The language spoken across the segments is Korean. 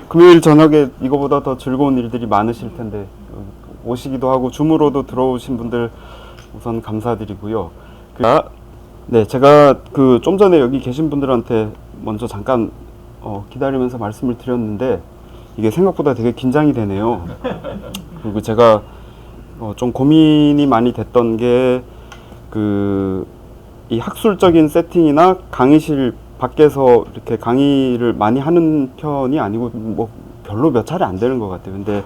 금요일 저녁에 이거보다 더 즐거운 일들이 많으실 텐데 오시기도 하고 줌으로도 들어오신 분들 우선 감사드리고요. 네, 제가 그 좀 전에 여기 계신 분들한테 먼저 잠깐 기다리면서 말씀을 드렸는데 이게 생각보다 되게 긴장이 되네요. 그리고 제가 좀 고민이 많이 됐던 게 이 학술적인 세팅이나 강의실 밖에서 이렇게 강의를 많이 하는 편이 아니고 뭐 별로 몇 차례 안 되는 것 같아요. 근데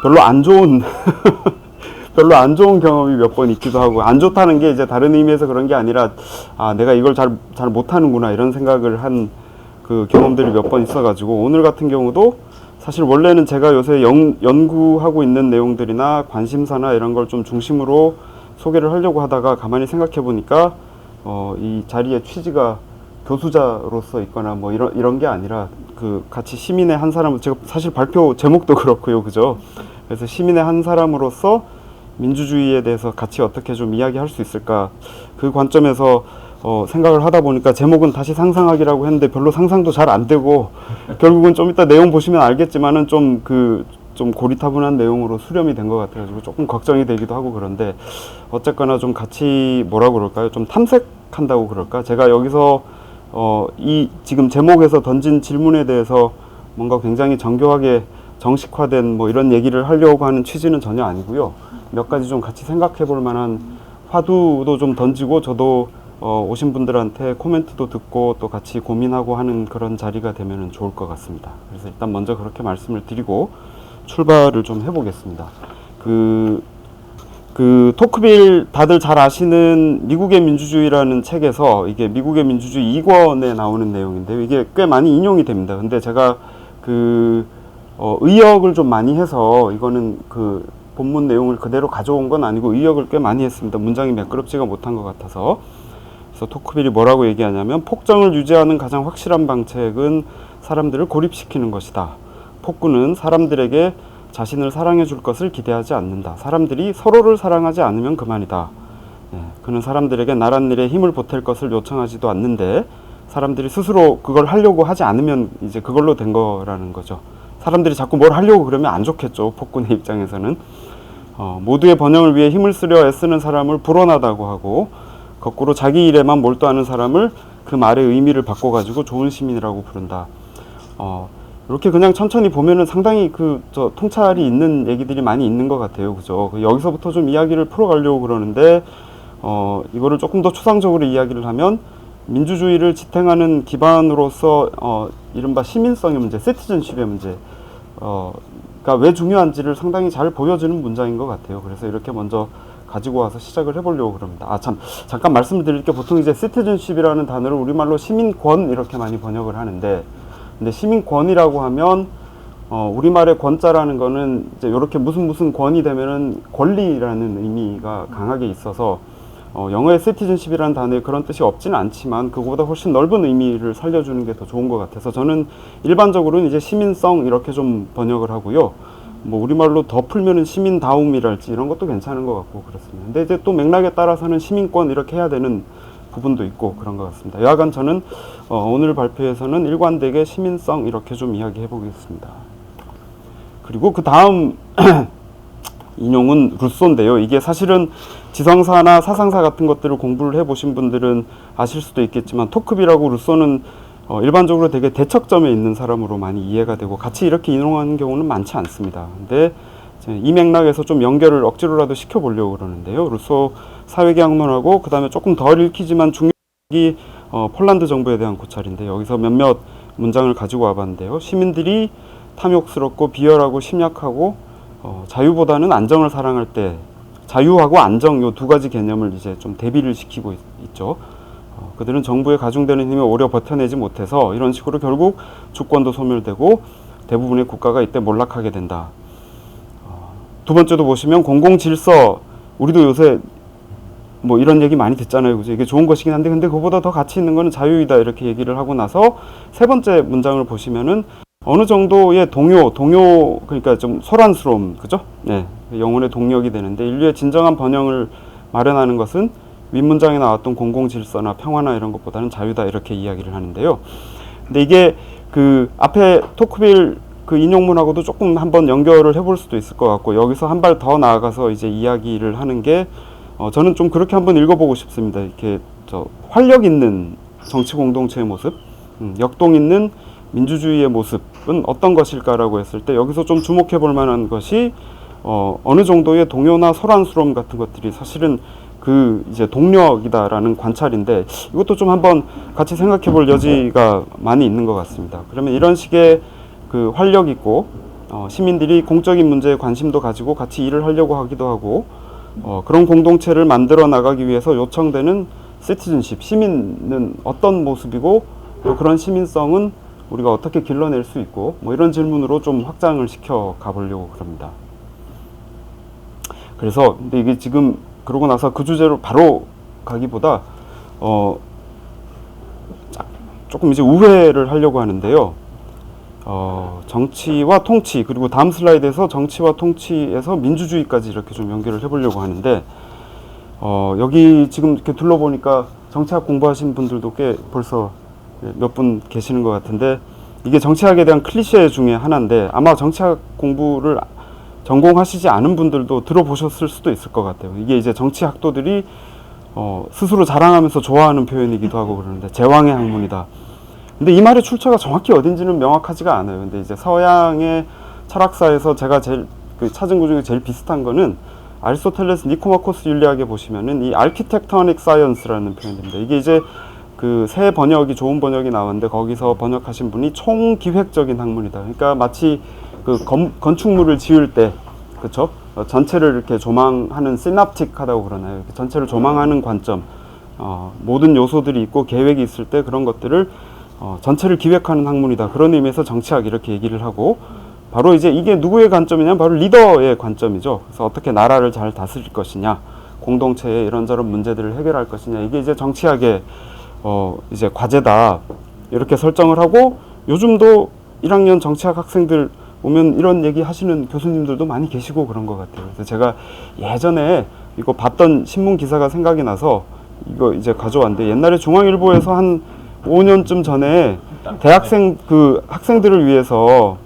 별로 안 좋은 별로 안 좋은 경험이 몇 번 있기도 하고, 안 좋다는 게 이제 다른 의미에서 그런 게 아니라 내가 이걸 잘 못하는구나 이런 생각을 한 그 경험들이 몇 번 있어가지고, 오늘 같은 경우도 사실 원래는 제가 요새 연구하고 있는 내용들이나 관심사나 이런 걸 좀 중심으로 소개를 하려고 하다가 가만히 생각해 보니까 이 자리의 취지가 교수자로서 있거나 뭐 이런 게 아니라 같이 시민의 한 사람, 제가 사실 발표 제목도 그렇고요, 그죠? 그래서 시민의 한 사람으로서 민주주의에 대해서 같이 어떻게 좀 이야기할 수 있을까, 그 관점에서 생각을 하다 보니까 제목은 다시 상상하기라고 했는데 별로 상상도 잘 안 되고 결국은 좀 이따 내용 보시면 알겠지만은 좀 고리타분한 내용으로 수렴이 된 것 같아가지고 조금 걱정이 되기도 하고, 그런데 어쨌거나 좀 같이 뭐라고 그럴까요? 좀 탐색한다고 그럴까? 제가 여기서 이 지금 제목에서 던진 질문에 대해서 뭔가 굉장히 정교하게 정식화된 뭐 이런 얘기를 하려고 하는 취지는 전혀 아니고요. 몇 가지 좀 같이 생각해 볼 만한 화두도 좀 던지고, 저도 오신 분들한테 코멘트도 듣고 또 같이 고민하고 하는 그런 자리가 되면 좋을 것 같습니다. 그래서 일단 먼저 그렇게 말씀을 드리고 출발을 좀 해보겠습니다. 토크빌 다들 잘 아시는 미국의 민주주의라는 책에서, 이게 미국의 민주주의 2권에 나오는 내용인데요. 이게 꽤 많이 인용이 됩니다. 근데 제가 의역을 좀 많이 해서, 이거는 본문 내용을 그대로 가져온 건 아니고 의역을 꽤 많이 했습니다. 문장이 매끄럽지가 못한 것 같아서. 그래서 토크빌이 뭐라고 얘기하냐면, 폭정을 유지하는 가장 확실한 방책은 사람들을 고립시키는 것이다. 폭군은 사람들에게 자신을 사랑해 줄 것을 기대하지 않는다. 사람들이 서로를 사랑하지 않으면 그만이다. 그는 사람들에게 나란 일에 힘을 보탤 것을 요청하지도 않는데, 사람들이 스스로 그걸 하려고 하지 않으면 이제 그걸로 된 거라는 거죠. 사람들이 자꾸 뭘 하려고 그러면 안 좋겠죠, 폭군의 입장에서는. 모두의 번영을 위해 힘을 쓰려 애쓰는 사람을 불온하다고 하고, 거꾸로 자기 일에만 몰두하는 사람을 그 말의 의미를 바꿔가지고 좋은 시민이라고 부른다. 이렇게 그냥 천천히 보면은 상당히 통찰이 있는 얘기들이 많이 있는 것 같아요, 그죠? 여기서부터 좀 이야기를 풀어가려고 그러는데, 이거를 조금 더 추상적으로 이야기를 하면, 민주주의를 지탱하는 기반으로서 이른바 시민성의 문제, 시티즌십의 문제가 왜 중요한지를 상당히 잘 보여주는 문장인 것 같아요. 그래서 이렇게 먼저 가지고 와서 시작을 해보려고 그럽니다. 잠깐 말씀을 드릴 게, 보통 이제 시티즌십이라는 단어를 우리말로 시민권 이렇게 많이 번역을 하는데, 근데 시민권이라고 하면 우리말의 권자라는 거는 이제 이렇게 무슨 권이 되면은 권리라는 의미가 강하게 있어서, 영어의 citizenship이라는 단어에 그런 뜻이 없지는 않지만 그거보다 훨씬 넓은 의미를 살려주는 게 더 좋은 것 같아서, 저는 일반적으로는 이제 시민성 이렇게 좀 번역을 하고요. 뭐 우리말로 더 풀면은 시민다움이랄지 이런 것도 괜찮은 것 같고 그렇습니다. 근데 이제 또 맥락에 따라서는 시민권 이렇게 해야 되는 부분도 있고 그런 것 같습니다. 여하간 저는 오늘 발표에서는 일관되게 시민성 이렇게 좀 이야기해 보겠습니다. 그리고 그 다음 인용은 루소인데요. 이게 사실은 지성사나 사상사 같은 것들을 공부를 해보신 분들은 아실 수도 있겠지만, 토크빌하고 루소는 일반적으로 되게 대척점에 있는 사람으로 많이 이해가 되고 같이 이렇게 인용하는 경우는 많지 않습니다. 근데 이 맥락에서 좀 연결을 억지로라도 시켜보려고 그러는데요. 루소 사회계약론하고 그 다음에 조금 덜 읽히지만 중요한 폴란드 정부에 대한 고찰인데, 여기서 몇몇 문장을 가지고 와봤는데요. 시민들이 탐욕스럽고 비열하고 심약하고 자유보다는 안정을 사랑할 때, 자유하고 안정 요 두 가지 개념을 이제 좀 대비를 시키고 있죠. 그들은 정부에 가중되는 힘에 오래 버텨내지 못해서 이런 식으로 결국 주권도 소멸되고 대부분의 국가가 이때 몰락하게 된다. 두 번째도 보시면 공공질서, 우리도 요새 뭐 이런 얘기 많이 듣잖아요, 그죠? 이게 좋은 것이긴 한데, 근데 그보다 더 가치 있는 거는 자유이다 이렇게 얘기를 하고 나서 세 번째 문장을 보시면은 어느 정도의 동요 그러니까 좀 소란스러움, 그죠? 네, 영혼의 동력이 되는데, 인류의 진정한 번영을 마련하는 것은 윗문장에 나왔던 공공질서나 평화나 이런 것보다는 자유다 이렇게 이야기를 하는데요. 근데 이게 그 앞에 토크빌 그 인용문하고도 조금 한번 연결을 해볼 수도 있을 것 같고, 여기서 한 발 더 나아가서 이제 이야기를 하는 게 저는 좀 그렇게 한번 읽어보고 싶습니다. 이렇게 활력 있는 정치 공동체의 모습, 역동 있는 민주주의의 모습은 어떤 것일까라고 했을 때, 여기서 좀 주목해 볼 만한 것이 어느 정도의 동요나 소란스러움 같은 것들이 사실은 그 이제 동력이다라는 관찰인데, 이것도 좀 한번 같이 생각해 볼 여지가 많이 있는 것 같습니다. 그러면 이런 식의 그 활력 있고 시민들이 공적인 문제에 관심도 가지고 같이 일을 하려고 하기도 하고, 그런 공동체를 만들어 나가기 위해서 요청되는 시티즌십, 시민은 어떤 모습이고, 또 그런 시민성은 우리가 어떻게 길러낼 수 있고, 뭐 이런 질문으로 좀 확장을 시켜 가보려고 그럽니다. 그래서 근데 이게 지금 그러고 나서 그 주제로 바로 가기보다 조금 이제 우회를 하려고 하는데요. 정치와 통치, 그리고 다음 슬라이드에서 정치와 통치에서 민주주의까지 이렇게 좀 연결을 해보려고 하는데, 여기 지금 이렇게 둘러보니까 정치학 공부하신 분들도 꽤 벌써 몇 분 계시는 것 같은데, 이게 정치학에 대한 클리셰 중에 하나인데, 아마 정치학 공부를 전공하시지 않은 분들도 들어보셨을 수도 있을 것 같아요. 이게 이제 정치학도들이 스스로 자랑하면서 좋아하는 표현이기도 하고 그러는데, 제왕의 학문이다. 근데 이 말의 출처가 정확히 어딘지는 명확하지가 않아요. 근데 이제 서양의 철학사에서 제가 제일 찾은 것 중에 제일 비슷한 거는 아리스토텔레스 니코마코스 윤리학에 보시면은 이 아키텍토닉 사이언스라는 표현입니다. 이게 이제 그 새 번역이, 좋은 번역이 나왔는데, 거기서 번역하신 분이 총기획적인 학문이다. 그러니까 마치 그 건축물을 지을 때, 그쵸? 전체를 이렇게 조망하는 시납틱하다고 그러나요? 전체를 조망하는 관점, 모든 요소들이 있고 계획이 있을 때 그런 것들을 전체를 기획하는 학문이다. 그런 의미에서 정치학 이렇게 얘기를 하고, 바로 이제 이게 누구의 관점이냐면 바로 리더의 관점이죠. 그래서 어떻게 나라를 잘 다스릴 것이냐, 공동체의 이런저런 문제들을 해결할 것이냐, 이게 이제 정치학의 이제 과제다. 이렇게 설정을 하고, 요즘도 1학년 정치학 학생들 보면 이런 얘기 하시는 교수님들도 많이 계시고 그런 것 같아요. 그래서 제가 예전에 이거 봤던 신문 기사가 생각이 나서 이거 이제 가져왔는데, 옛날에 중앙일보에서 한 5년쯤 전에 대학생 그 학생들을 위해서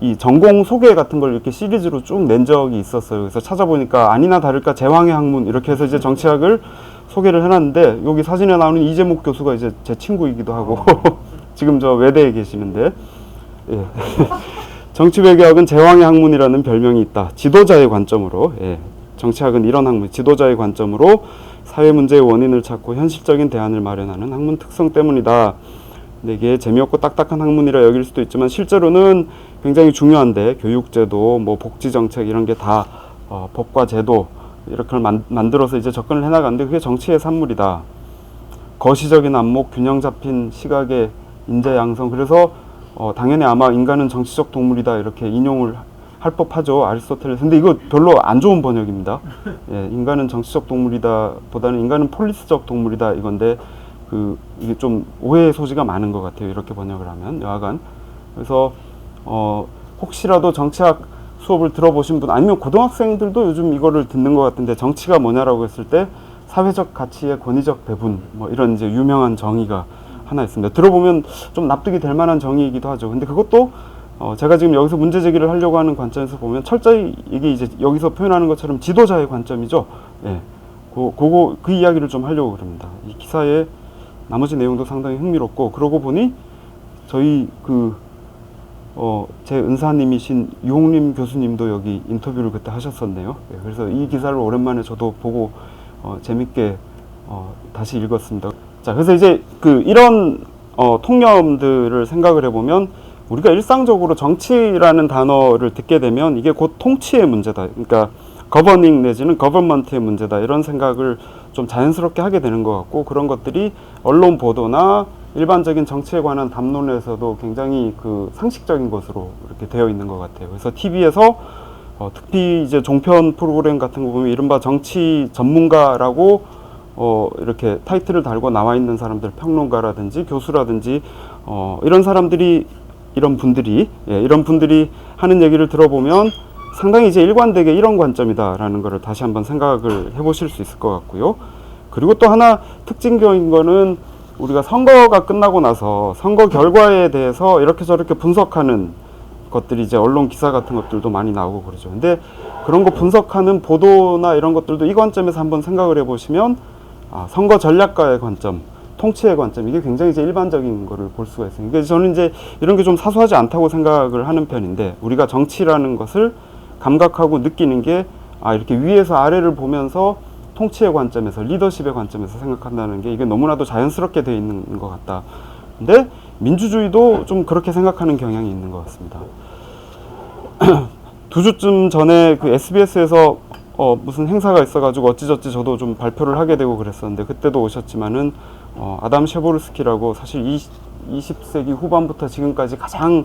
이 전공 소개 같은 걸 이렇게 시리즈로 쭉 낸 적이 있었어요. 그래서 찾아보니까 아니나 다를까 제왕의 학문 이렇게 해서 이제 정치학을 소개를 해놨는데, 여기 사진에 나오는 이재목 교수가 이제 제 친구이기도 하고 지금 저 외대에 계시는데, 예. 정치외교학은 제왕의 학문이라는 별명이 있다. 지도자의 관점으로, 예. 정치학은 이런 학문, 지도자의 관점으로 사회 문제의 원인을 찾고 현실적인 대안을 마련하는 학문 특성 때문이다. 근데 이게 재미없고 딱딱한 학문이라 여길 수도 있지만, 실제로는 굉장히 중요한데, 교육제도, 뭐 복지정책 이런 게 다 법과 제도 이렇게 만들어서 이제 접근을 해나가는데, 그게 정치의 산물이다. 거시적인 안목, 균형 잡힌 시각의 인재 양성. 그래서 당연히 아마 인간은 정치적 동물이다 이렇게 인용을 할 법하죠, 아리스토텔레스. 근데 이거 별로 안 좋은 번역입니다. 예, 인간은 정치적 동물이다 보다는 인간은 폴리스적 동물이다 이건데, 이게 좀 오해의 소지가 많은 것 같아요, 이렇게 번역을 하면. 여하간 그래서 혹시라도 정치학 수업을 들어보신 분, 아니면 고등학생들도 요즘 이거를 듣는 것 같은데, 정치가 뭐냐라고 했을 때 사회적 가치의 권위적 배분, 뭐 이런 이제 유명한 정의가 하나 있습니다. 들어보면 좀 납득이 될 만한 정의이기도 하죠. 근데 그것도 제가 지금 여기서 문제 제기를 하려고 하는 관점에서 보면 철저히 이게 이제 여기서 표현하는 것처럼 지도자의 관점이죠. 예. 그 이야기를 좀 하려고 그럽니다. 이 기사의 나머지 내용도 상당히 흥미롭고, 그러고 보니 저희 제 은사님이신 유홍림 교수님도 여기 인터뷰를 그때 하셨었네요. 예. 그래서 이 기사를 오랜만에 저도 보고 재밌게 다시 읽었습니다. 자, 그래서 이제 이런 통념들을 생각을 해보면, 우리가 일상적으로 정치라는 단어를 듣게 되면 이게 곧 통치의 문제다. 그러니까 거버닝 내지는 거버먼트의 문제다. 이런 생각을 좀 자연스럽게 하게 되는 것 같고, 그런 것들이 언론 보도나 일반적인 정치에 관한 담론에서도 굉장히 상식적인 것으로 이렇게 되어 있는 것 같아요. 그래서 TV에서 특히 이제 종편 프로그램 같은 거 보면 이른바 정치 전문가라고 이렇게 타이틀을 달고 나와 있는 사람들, 평론가라든지 교수라든지 이런 분들이 하는 얘기를 들어보면 상당히 이제 일관되게 이런 관점이다라는 것을 다시 한번 생각을 해보실 수 있을 것 같고요. 그리고 또 하나 특징적인 거는 우리가 선거가 끝나고 나서 선거 결과에 대해서 이렇게 저렇게 분석하는 것들이 이제 언론 기사 같은 것들도 많이 나오고 그러죠. 근데 그런 거 분석하는 보도나 이런 것들도 이 관점에서 한번 생각을 해보시면 선거 전략가의 관점, 통치의 관점, 이게 굉장히 이제 일반적인 거를 볼 수가 있어요. 그러니까 저는 이제 이런 게 좀 사소하지 않다고 생각을 하는 편인데, 우리가 정치라는 것을 감각하고 느끼는 게 이렇게 위에서 아래를 보면서 통치의 관점에서, 리더십의 관점에서 생각한다는 게 이게 너무나도 자연스럽게 되어 있는 것 같다. 근데 민주주의도 좀 그렇게 생각하는 경향이 있는 것 같습니다. 2주쯤 전에 그 SBS에서 무슨 행사가 있어가지고 어찌저찌 저도 좀 발표를 하게 되고 그랬었는데, 그때도 오셨지만은 아담 셰보르스키라고 사실 20세기 후반부터 지금까지 가장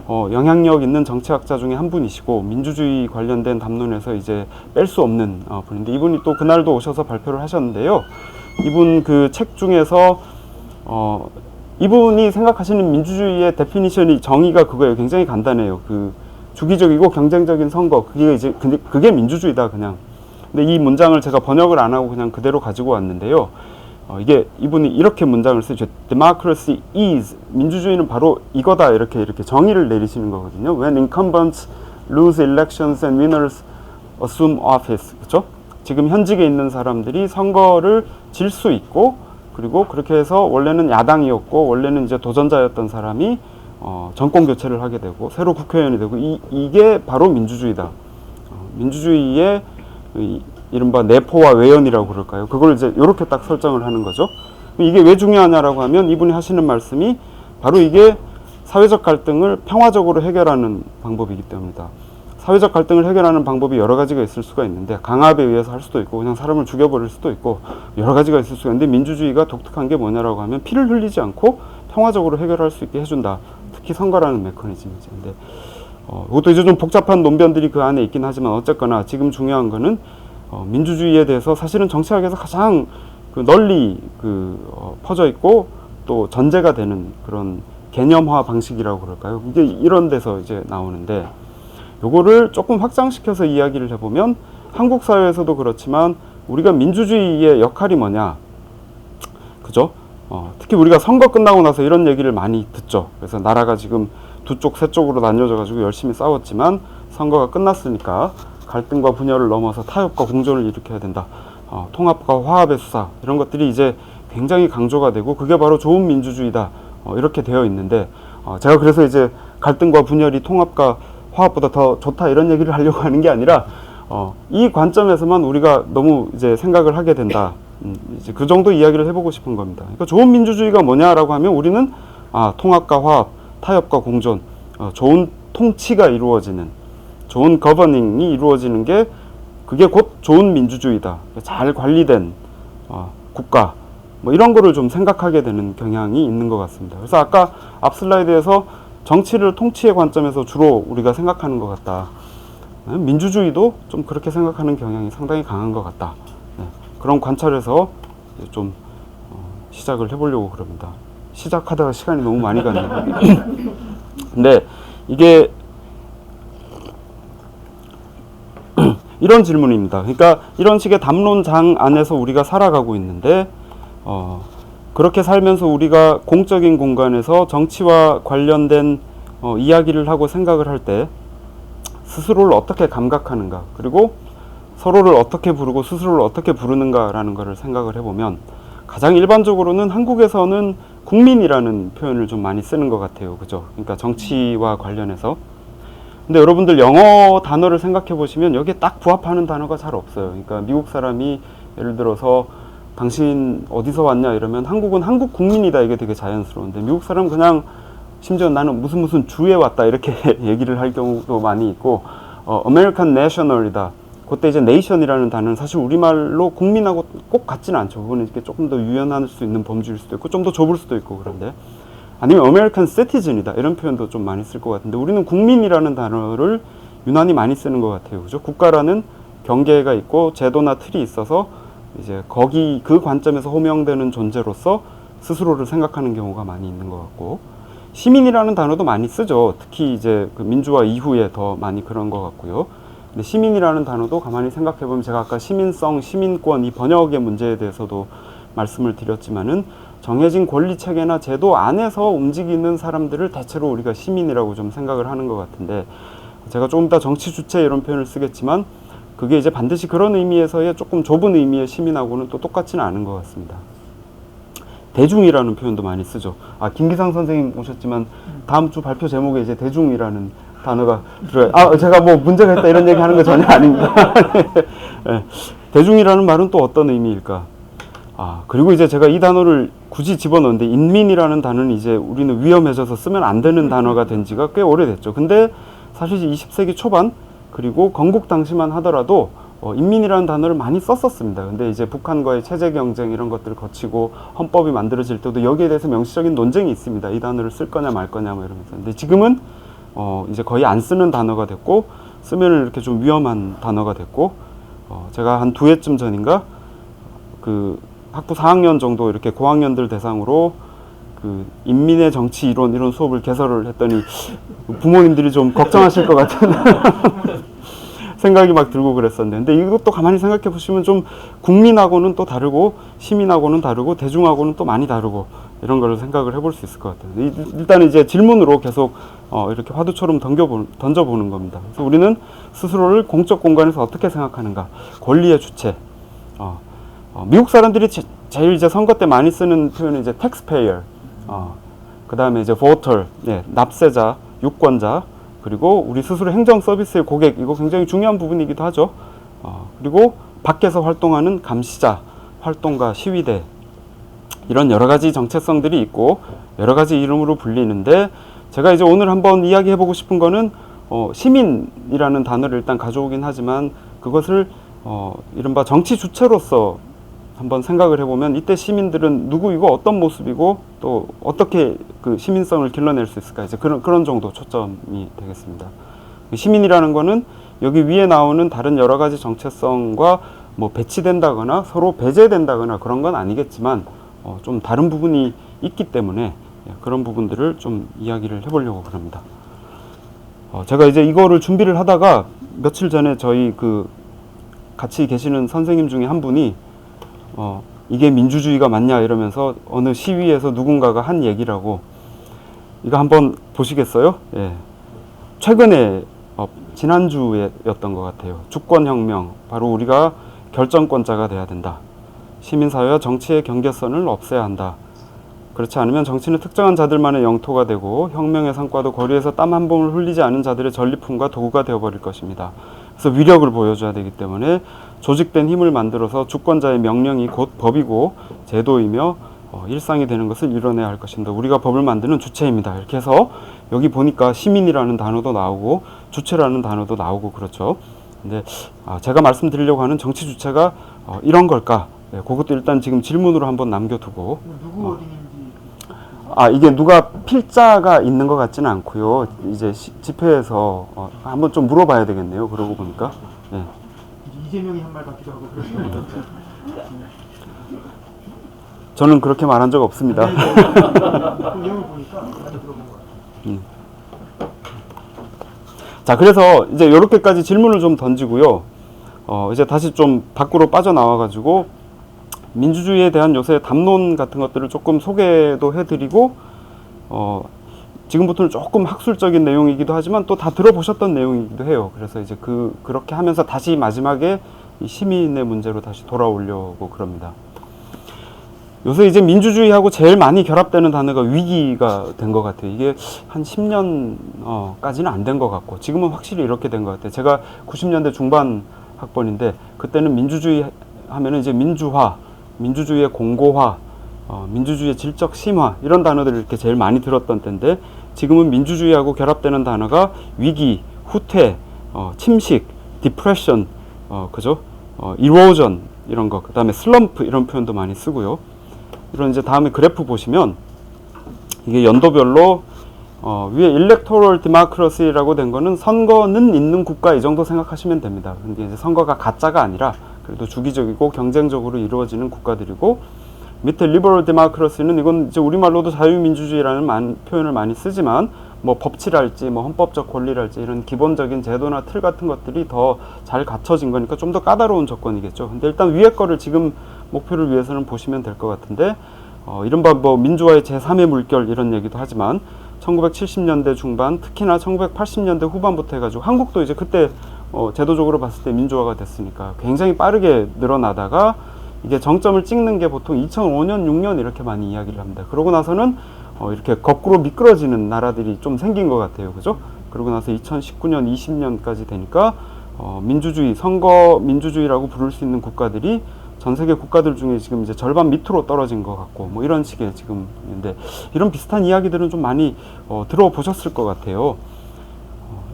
영향력 있는 정치학자 중에 한 분이시고, 민주주의 관련된 담론에서 이제 뺄 수 없는 분인데, 이분이 또 그날도 오셔서 발표를 하셨는데요. 이분 그 책 중에서 이분이 생각하시는 민주주의의 데피니션이, 정의가 그거예요. 굉장히 간단해요. 그 주기적이고 경쟁적인 선거, 그게 민주주의다, 그냥. 근데 이 문장을 제가 번역을 안 하고 그냥 그대로 가지고 왔는데요. 이분이 이렇게 문장을 쓰죠. Democracy is, 민주주의는 바로 이거다, 이렇게 정의를 내리시는 거거든요. When incumbents lose elections and winners assume office, 그렇죠? 지금 현직에 있는 사람들이 선거를 질 수 있고, 그리고 그렇게 해서 원래는 야당이었고 원래는 이제 도전자였던 사람이 정권 교체를 하게 되고 새로 국회의원이 되고, 이게 바로 민주주의다. 민주주의의 이른바 내포와 외연이라고 그럴까요? 그걸 이제 이렇게 딱 설정을 하는 거죠. 이게 왜 중요하냐라고 하면, 이분이 하시는 말씀이 바로 이게 사회적 갈등을 평화적으로 해결하는 방법이기 때문이다. 사회적 갈등을 해결하는 방법이 여러 가지가 있을 수가 있는데, 강압에 의해서 할 수도 있고 그냥 사람을 죽여버릴 수도 있고 여러 가지가 있을 수가 있는데, 민주주의가 독특한 게 뭐냐라고 하면 피를 흘리지 않고 평화적으로 해결할 수 있게 해준다. 특히 선거라는 메커니즘이죠. 근데 이것도 이제 좀 복잡한 논변들이 그 안에 있긴 하지만, 어쨌거나 지금 중요한 거는 민주주의에 대해서 사실은 정치학에서 가장 널리 퍼져 있고 또 전제가 되는 그런 개념화 방식이라고 그럴까요? 이게 이런 데서 이제 나오는데, 요거를 조금 확장시켜서 이야기를 해보면, 한국 사회에서도 그렇지만 우리가 민주주의의 역할이 뭐냐, 그죠? 특히 우리가 선거 끝나고 나서 이런 얘기를 많이 듣죠. 그래서 나라가 지금 두 쪽, 세 쪽으로 나뉘어져 가지고 열심히 싸웠지만 선거가 끝났으니까 갈등과 분열을 넘어서 타협과 공존을 일으켜야 된다. 통합과 화합의 수사, 이런 것들이 이제 굉장히 강조가 되고, 그게 바로 좋은 민주주의다. 이렇게 되어 있는데, 제가 그래서 이제 갈등과 분열이 통합과 화합보다 더 좋다, 이런 얘기를 하려고 하는 게 아니라, 이 관점에서만 우리가 너무 이제 생각을 하게 된다. 이제 그 정도 이야기를 해보고 싶은 겁니다. 그러니까 좋은 민주주의가 뭐냐라고 하면, 우리는 통합과 화합, 타협과 공존, 좋은 통치가 이루어지는, 좋은 거버닝이 이루어지는 게, 그게 곧 좋은 민주주의다. 잘 관리된 국가, 뭐 이런 거를 좀 생각하게 되는 경향이 있는 것 같습니다. 그래서 아까 앞 슬라이드에서 정치를 통치의 관점에서 주로 우리가 생각하는 것 같다. 민주주의도 좀 그렇게 생각하는 경향이 상당히 강한 것 같다. 그런 관찰에서 좀 시작을 해보려고 그럽니다. 시작하다가 시간이 너무 많이 가네요. 근데 이게 이런 질문입니다. 그러니까 이런 식의 담론장 안에서 우리가 살아가고 있는데, 그렇게 살면서 우리가 공적인 공간에서 정치와 관련된 이야기를 하고 생각을 할 때 스스로를 어떻게 감각하는가, 그리고 서로를 어떻게 부르고 스스로를 어떻게 부르는가라는 것을 생각을 해보면, 가장 일반적으로는 한국에서는 국민이라는 표현을 좀 많이 쓰는 것 같아요. 그죠? 그러니까 정치와 관련해서. 근데 여러분들 영어 단어를 생각해 보시면 여기에 딱 부합하는 단어가 잘 없어요. 그러니까 미국 사람이 예를 들어서 당신 어디서 왔냐 이러면 한국은 한국 국민이다, 이게 되게 자연스러운데, 미국 사람은 그냥 심지어 나는 무슨 주에 왔다, 이렇게 얘기를 할 경우도 많이 있고, American National이다. 그때 이제 nation이라는 단어는 사실 우리말로 국민하고 꼭 같지는 않죠. 그거는 이렇게 조금 더 유연할 수 있는 범주일 수도 있고 좀 더 좁을 수도 있고, 그런데 아니면 American Citizen이다, 이런 표현도 좀 많이 쓸 것 같은데, 우리는 국민이라는 단어를 유난히 많이 쓰는 것 같아요. 그죠? 국가라는 경계가 있고 제도나 틀이 있어서 이제 거기 그 관점에서 호명되는 존재로서 스스로를 생각하는 경우가 많이 있는 것 같고, 시민이라는 단어도 많이 쓰죠. 특히 이제 그 민주화 이후에 더 많이 그런 것 같고요. 근데 시민이라는 단어도 가만히 생각해 보면, 제가 아까 시민성, 시민권, 이 번역의 문제에 대해서도 말씀을 드렸지만은, 정해진 권리 체계나 제도 안에서 움직이는 사람들을 대체로 우리가 시민이라고 좀 생각을 하는 것 같은데, 제가 조금 이따 정치 주체 이런 표현을 쓰겠지만 그게 이제 반드시 그런 의미에서의 조금 좁은 의미의 시민하고는 또 똑같지는 않은 것 같습니다. 대중이라는 표현도 많이 쓰죠. 김기상 선생님 오셨지만 다음 주 발표 제목에 이제 대중이라는 단어가 들어요. 제가 뭐 문제가 있다 이런 얘기 하는 거 전혀 아닙니다. 네. 대중이라는 말은 또 어떤 의미일까? 그리고 이제 제가 이 단어를 굳이 집어넣는데, 인민이라는 단어는 이제 우리는 위험해져서 쓰면 안 되는 단어가 된 지가 꽤 오래됐죠. 근데 사실 20세기 초반, 그리고 건국 당시만 하더라도 인민이라는 단어를 많이 썼었습니다. 근데 이제 북한과의 체제 경쟁 이런 것들을 거치고 헌법이 만들어질 때도 여기에 대해서 명시적인 논쟁이 있습니다. 이 단어를 쓸 거냐 말 거냐 뭐 이러면서. 근데 지금은 이제 거의 안 쓰는 단어가 됐고, 쓰면 이렇게 좀 위험한 단어가 됐고, 제가 한 2회쯤 전인가 그 학부 4학년 정도 이렇게 고학년들 대상으로 그 인민의 정치 이론 이런 수업을 개설을 했더니 부모님들이 좀 걱정하실 것 같은 생각이 막 들고 그랬었는데, 근데 이것도 가만히 생각해 보시면 좀 국민하고는 또 다르고 시민하고는 다르고 대중하고는 또 많이 다르고 이런 걸 생각을 해볼 수 있을 것 같아요. 일단 이제 질문으로 계속 이렇게 화두처럼 던져보는 겁니다. 그래서 우리는 스스로를 공적 공간에서 어떻게 생각하는가, 권리의 주체. 미국 사람들이 제일 이제 선거 때 많이 쓰는 표현은 이제 taxpayer, 그 다음에 이제 voter, 납세자, 유권자, 그리고 우리 스스로 행정 서비스의 고객, 이거 굉장히 중요한 부분이기도 하죠. 그리고 밖에서 활동하는 감시자, 활동가, 시위대, 이런 여러 가지 정체성들이 있고 여러 가지 이름으로 불리는데, 제가 이제 오늘 한번 이야기해보고 싶은 거는 시민이라는 단어를 일단 가져오긴 하지만, 그것을 이른바 정치 주체로서 한번 생각을 해보면, 이때 시민들은 누구이고 어떤 모습이고 또 어떻게 그 시민성을 길러낼 수 있을까, 이제 그런 정도 초점이 되겠습니다. 시민이라는 거는 여기 위에 나오는 다른 여러 가지 정체성과 뭐 배치된다거나 서로 배제된다거나 그런 건 아니겠지만 좀 다른 부분이 있기 때문에 그런 부분들을 좀 이야기를 해보려고 그럽니다. 제가 이제 이거를 준비를 하다가 며칠 전에 저희 그 같이 계시는 선생님 중에 한 분이 이게 민주주의가 맞냐 이러면서 어느 시위에서 누군가가 한 얘기라고, 이거 한번 보시겠어요? 예. 최근에 지난주였던 것 같아요. 주권혁명, 바로 우리가 결정권자가 돼야 된다. 시민사회와 정치의 경계선을 없애야 한다. 그렇지 않으면 정치는 특정한 자들만의 영토가 되고 혁명의 성과도 거리에서 땀 한 방울 흘리지 않은 자들의 전리품과 도구가 되어버릴 것입니다. 그래서 위력을 보여줘야 되기 때문에 조직된 힘을 만들어서 주권자의 명령이 곧 법이고 제도이며 일상이 되는 것을 이뤄내야 할 것입니다. 우리가 법을 만드는 주체입니다. 이렇게 해서 여기 보니까 시민이라는 단어도 나오고 주체라는 단어도 나오고 그렇죠. 근데 제가 말씀드리려고 하는 정치 주체가 이런 걸까? 그것도 일단 지금 질문으로 한번 남겨두고. 누구 어린인지. 이게 누가 필자가 있는 것 같지는 않고요. 이제 집회에서 한번 좀 물어봐야 되겠네요. 그러고 보니까. 네. 이재명이 한 말 같기도 하고 그렇습니다. 저는 그렇게 말한 적 없습니다. 그 내용을 보니까 많이 들어본 것 같아요. 자, 그래서 이제 이렇게까지 질문을 좀 던지고요. 이제 다시 좀 밖으로 빠져나와가지고 민주주의에 대한 요새 담론 같은 것들을 조금 소개도 해드리고, 지금부터는 조금 학술적인 내용이기도 하지만 또 다 들어보셨던 내용이기도 해요. 그래서 이제 그렇게 하면서 다시 마지막에 이 시민의 문제로 다시 돌아오려고 그럽니다. 요새 이제 민주주의하고 제일 많이 결합되는 단어가 위기가 된 것 같아요. 이게 한 10년까지는 안 된 것 같고, 지금은 확실히 이렇게 된 것 같아요. 제가 90년대 중반 학번인데, 그때는 민주주의 하면은 이제 민주화, 민주주의의 공고화, 민주주의의 질적 심화, 이런 단어들을 이렇게 제일 많이 들었던 때인데, 지금은 민주주의하고 결합되는 단어가 위기, 후퇴, 침식, 디프레션, 그죠? 이로전, 이런 거, 그 다음에 슬럼프, 이런 표현도 많이 쓰고요. 이런 이제 다음에 그래프 보시면, 이게 연도별로, 위에 일렉토럴 디모크라시라고 된 거는 선거는 있는 국가, 이 정도 생각하시면 됩니다. 근데 이제 선거가 가짜가 아니라 그래도 주기적이고 경쟁적으로 이루어지는 국가들이고, 밑에 리버럴 디모크라시는 이건 이제 우리말로도 자유민주주의라는 표현을 많이 쓰지만, 뭐 법치랄지 뭐 헌법적 권리랄지 이런 기본적인 제도나 틀 같은 것들이 더 잘 갖춰진 거니까 좀 더 까다로운 조건이겠죠. 근데 일단 위에 거를 지금 목표를 위해서는 보시면 될 것 같은데, 이른바 뭐 민주화의 제3의 물결 이런 얘기도 하지만 1970년대 중반 특히나 1980년대 후반부터 해가지고 한국도 이제 그때 제도적으로 봤을 때 민주화가 됐으니까 굉장히 빠르게 늘어나다가 이게 정점을 찍는 게 보통 2005년, 6년 이렇게 많이 이야기를 합니다. 그러고 나서는 이렇게 거꾸로 미끄러지는 나라들이 좀 생긴 것 같아요. 그죠? 그러고 나서 2019년, 20년까지 되니까 민주주의, 선거 민주주의라고 부를 수 있는 국가들이 전 세계 국가들 중에 지금 이제 절반 밑으로 떨어진 것 같고 뭐 이런 식의 지금인데 이런 비슷한 이야기들은 좀 많이 들어보셨을 것 같아요.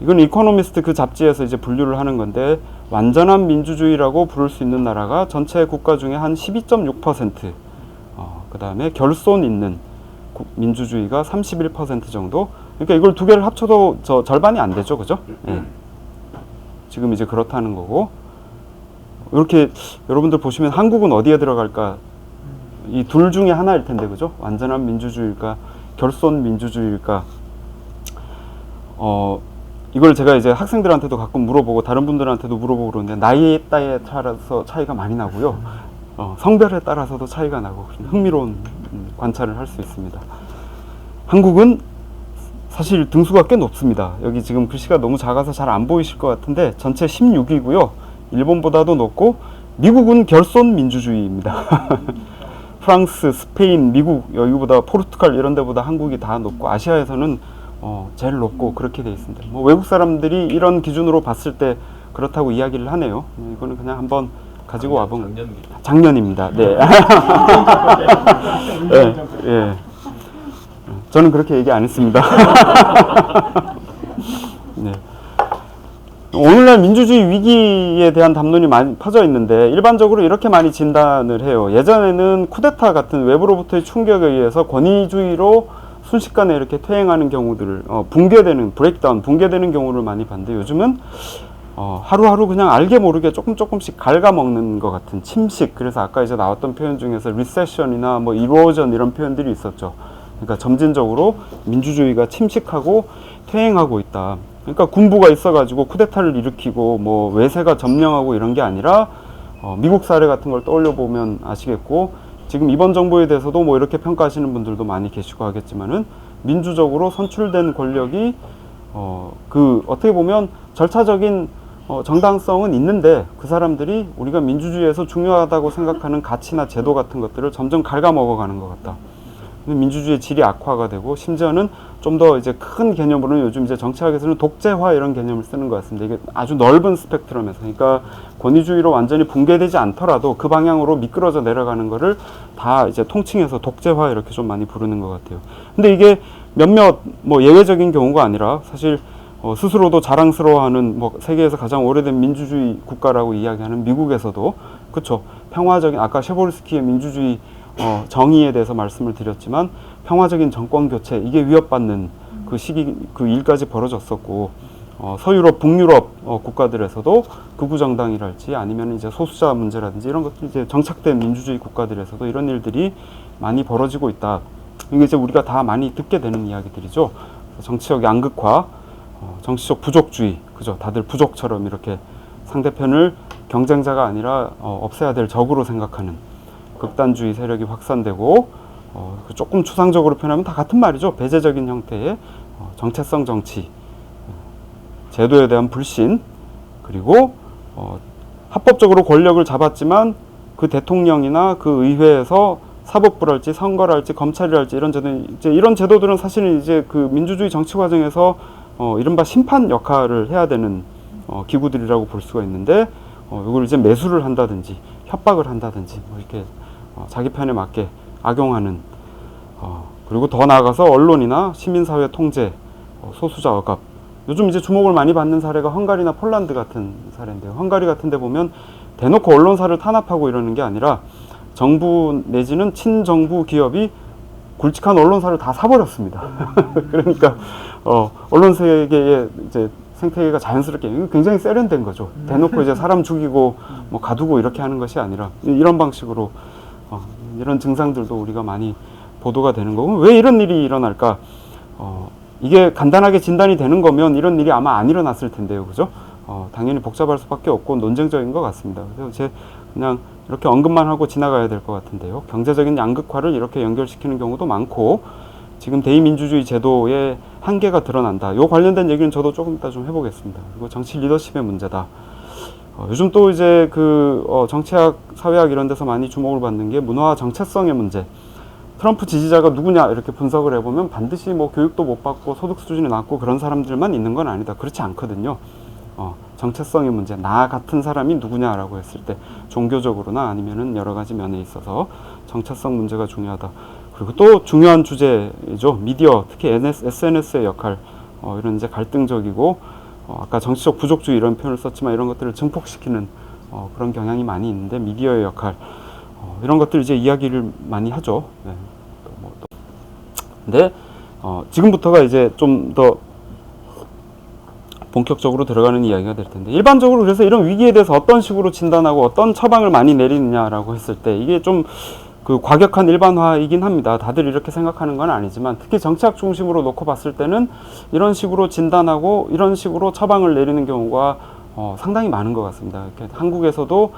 이건 이코노미스트 그 잡지에서 이제 분류를 하는 건데 완전한 민주주의라고 부를 수 있는 나라가 전체 국가 중에 한 12.6%, 그 다음에 결손 있는 민주주의가 31% 정도. 그러니까 이걸 두 개를 합쳐도 절반이 안 되죠, 그죠? 예. 지금 이제 그렇다는 거고. 이렇게 여러분들 보시면 한국은 어디에 들어갈까? 이 둘 중에 하나일 텐데, 그죠? 완전한 민주주의일까? 결손 민주주의일까? 이걸 제가 이제 학생들한테도 가끔 물어보고 다른 분들한테도 물어보고 그러는데 나이에 따라서 차이가 많이 나고요. 성별에 따라서도 차이가 나고 흥미로운 관찰을 할 수 있습니다. 한국은 사실 등수가 꽤 높습니다. 여기 지금 글씨가 너무 작아서 잘 안 보이실 것 같은데 전체 16위고요. 일본보다도 높고 미국은 결손 민주주의입니다. 프랑스, 스페인, 미국 여기보다 포르투갈 이런 데보다 한국이 다 높고 아시아에서는 제일 높고 그렇게 돼 있습니다. 뭐 외국 사람들이 이런 기준으로 봤을 때 그렇다고 이야기를 하네요. 이거는 그냥 한번 가지고 와본 작년입니다. 네. 네, 예. 저는 그렇게 얘기 안 했습니다. 네. 오늘날 민주주의 위기에 대한 담론이 많이 퍼져 있는데 일반적으로 이렇게 많이 진단을 해요. 예전에는 쿠데타 같은 외부로부터의 충격에 의해서 권위주의로 순식간에 이렇게 퇴행하는 경우들을 붕괴되는 경우를 많이 봤는데 요즘은 하루하루 그냥 알게 모르게 조금씩 갉아먹는 것 같은 침식. 그래서 아까 이제 나왔던 표현 중에서 리세션이나 뭐 이로전 이런 표현들이 있었죠. 그러니까 점진적으로 민주주의가 침식하고 퇴행하고 있다. 그러니까 군부가 있어가지고 쿠데타를 일으키고 뭐 외세가 점령하고 이런 게 아니라 미국 사례 같은 걸 떠올려 보면 아시겠고 지금 이번 정부에 대해서도 뭐 이렇게 평가하시는 분들도 많이 계시고 하겠지만은 민주적으로 선출된 권력이 어떻게 보면 절차적인 정당성은 있는데 그 사람들이 우리가 민주주의에서 중요하다고 생각하는 가치나 제도 같은 것들을 점점 갉아먹어가는 것 같다. 민주주의의 질이 악화가 되고 심지어는 좀 더 이제 큰 개념으로는 요즘 이제 정치학에서는 독재화 이런 개념을 쓰는 것 같습니다. 이게 아주 넓은 스펙트럼에서 그러니까 권위주의로 완전히 붕괴되지 않더라도 그 방향으로 미끄러져 내려가는 거를 다 이제 통칭해서 독재화 이렇게 좀 많이 부르는 것 같아요. 근데 이게 몇몇 뭐 예외적인 경우가 아니라 사실 스스로도 자랑스러워하는 뭐 세계에서 가장 오래된 민주주의 국가라고 이야기하는 미국에서도 그렇죠. 평화적인 아까 셰보르스키의 민주주의 정의에 대해서 말씀을 드렸지만 평화적인 정권 교체 이게 위협받는 그 시기 그 일까지 벌어졌었고 서유럽, 북유럽 국가들에서도 극우 정당이랄지 아니면 이제 소수자 문제라든지 이런 것들이 이제 정착된 민주주의 국가들에서도 이런 일들이 많이 벌어지고 있다. 이게 이제 우리가 다 많이 듣게 되는 이야기들이죠. 정치적 양극화, 정치적 부족주의, 그죠? 다들 부족처럼 이렇게 상대편을 경쟁자가 아니라 없애야 될 적으로 생각하는 극단주의 세력이 확산되고 조금 추상적으로 표현하면 다 같은 말이죠. 배제적인 형태의 정체성 정치, 제도에 대한 불신, 그리고 합법적으로 권력을 잡았지만 그 대통령이나 그 의회에서 사법부랄지 선거랄지 검찰이랄지 이런 제도들은 사실은 이제 그 민주주의 정치 과정에서 이른바 심판 역할을 해야 되는 기구들이라고 볼 수가 있는데 이걸 이제 매수를 한다든지 협박을 한다든지 뭐 이렇게 자기 편에 맞게 악용하는 그리고 더 나아가서 언론이나 시민사회 통제, 소수자 억압. 요즘 이제 주목을 많이 받는 사례가 헝가리나 폴란드 같은 사례인데요. 헝가리 같은 데 보면 대놓고 언론사를 탄압하고 이러는 게 아니라 정부 내지는 친정부 기업이 굵직한 언론사를 다 사버렸습니다. 그러니까 언론 세계의 이제 생태계가 자연스럽게 이거 굉장히 세련된 거죠. 대놓고 이제 사람 죽이고 뭐 가두고 이렇게 하는 것이 아니라 이런 방식으로 이런 증상들도 우리가 많이 보도가 되는 거고 왜 이런 일이 일어날까? 이게 간단하게 진단이 되는 거면 이런 일이 아마 안 일어났을 텐데요, 그죠? 당연히 복잡할 수밖에 없고 논쟁적인 것 같습니다. 그래서 그냥 이렇게 언급만 하고 지나가야 될 것 같은데요. 경제적인 양극화를 이렇게 연결시키는 경우도 많고 지금 대의민주주의 제도의 한계가 드러난다. 이 관련된 얘기는 저도 조금 이따 좀 해보겠습니다. 그리고 정치 리더십의 문제다. 요즘 또 이제 정치학, 사회학 이런 데서 많이 주목을 받는 게 문화와 정체성의 문제. 트럼프 지지자가 누구냐 이렇게 분석을 해보면 반드시 뭐 교육도 못 받고 소득 수준이 낮고 그런 사람들만 있는 건 아니다. 그렇지 않거든요. 정체성의 문제, 나 같은 사람이 누구냐라고 했을 때 종교적으로나 아니면은 여러 가지 면에 있어서 정체성 문제가 중요하다. 그리고 또 중요한 주제죠. 미디어, 특히 SNS의 역할, 이런 이제 갈등적이고 아까 정치적 부족주의 이런 표현을 썼지만 이런 것들을 증폭시키는 그런 경향이 많이 있는데 미디어의 역할, 이런 것들 이제 이야기를 많이 하죠. 네. 근데 지금부터가 이제 좀 더 본격적으로 들어가는 이야기가 될 텐데 일반적으로 그래서 이런 위기에 대해서 어떤 식으로 진단하고 어떤 처방을 많이 내리느냐라고 했을 때 이게 좀 그 과격한 일반화이긴 합니다. 다들 이렇게 생각하는 건 아니지만 특히 정치학 중심으로 놓고 봤을 때는 이런 식으로 진단하고 이런 식으로 처방을 내리는 경우가 상당히 많은 것 같습니다. 이렇게 한국에서도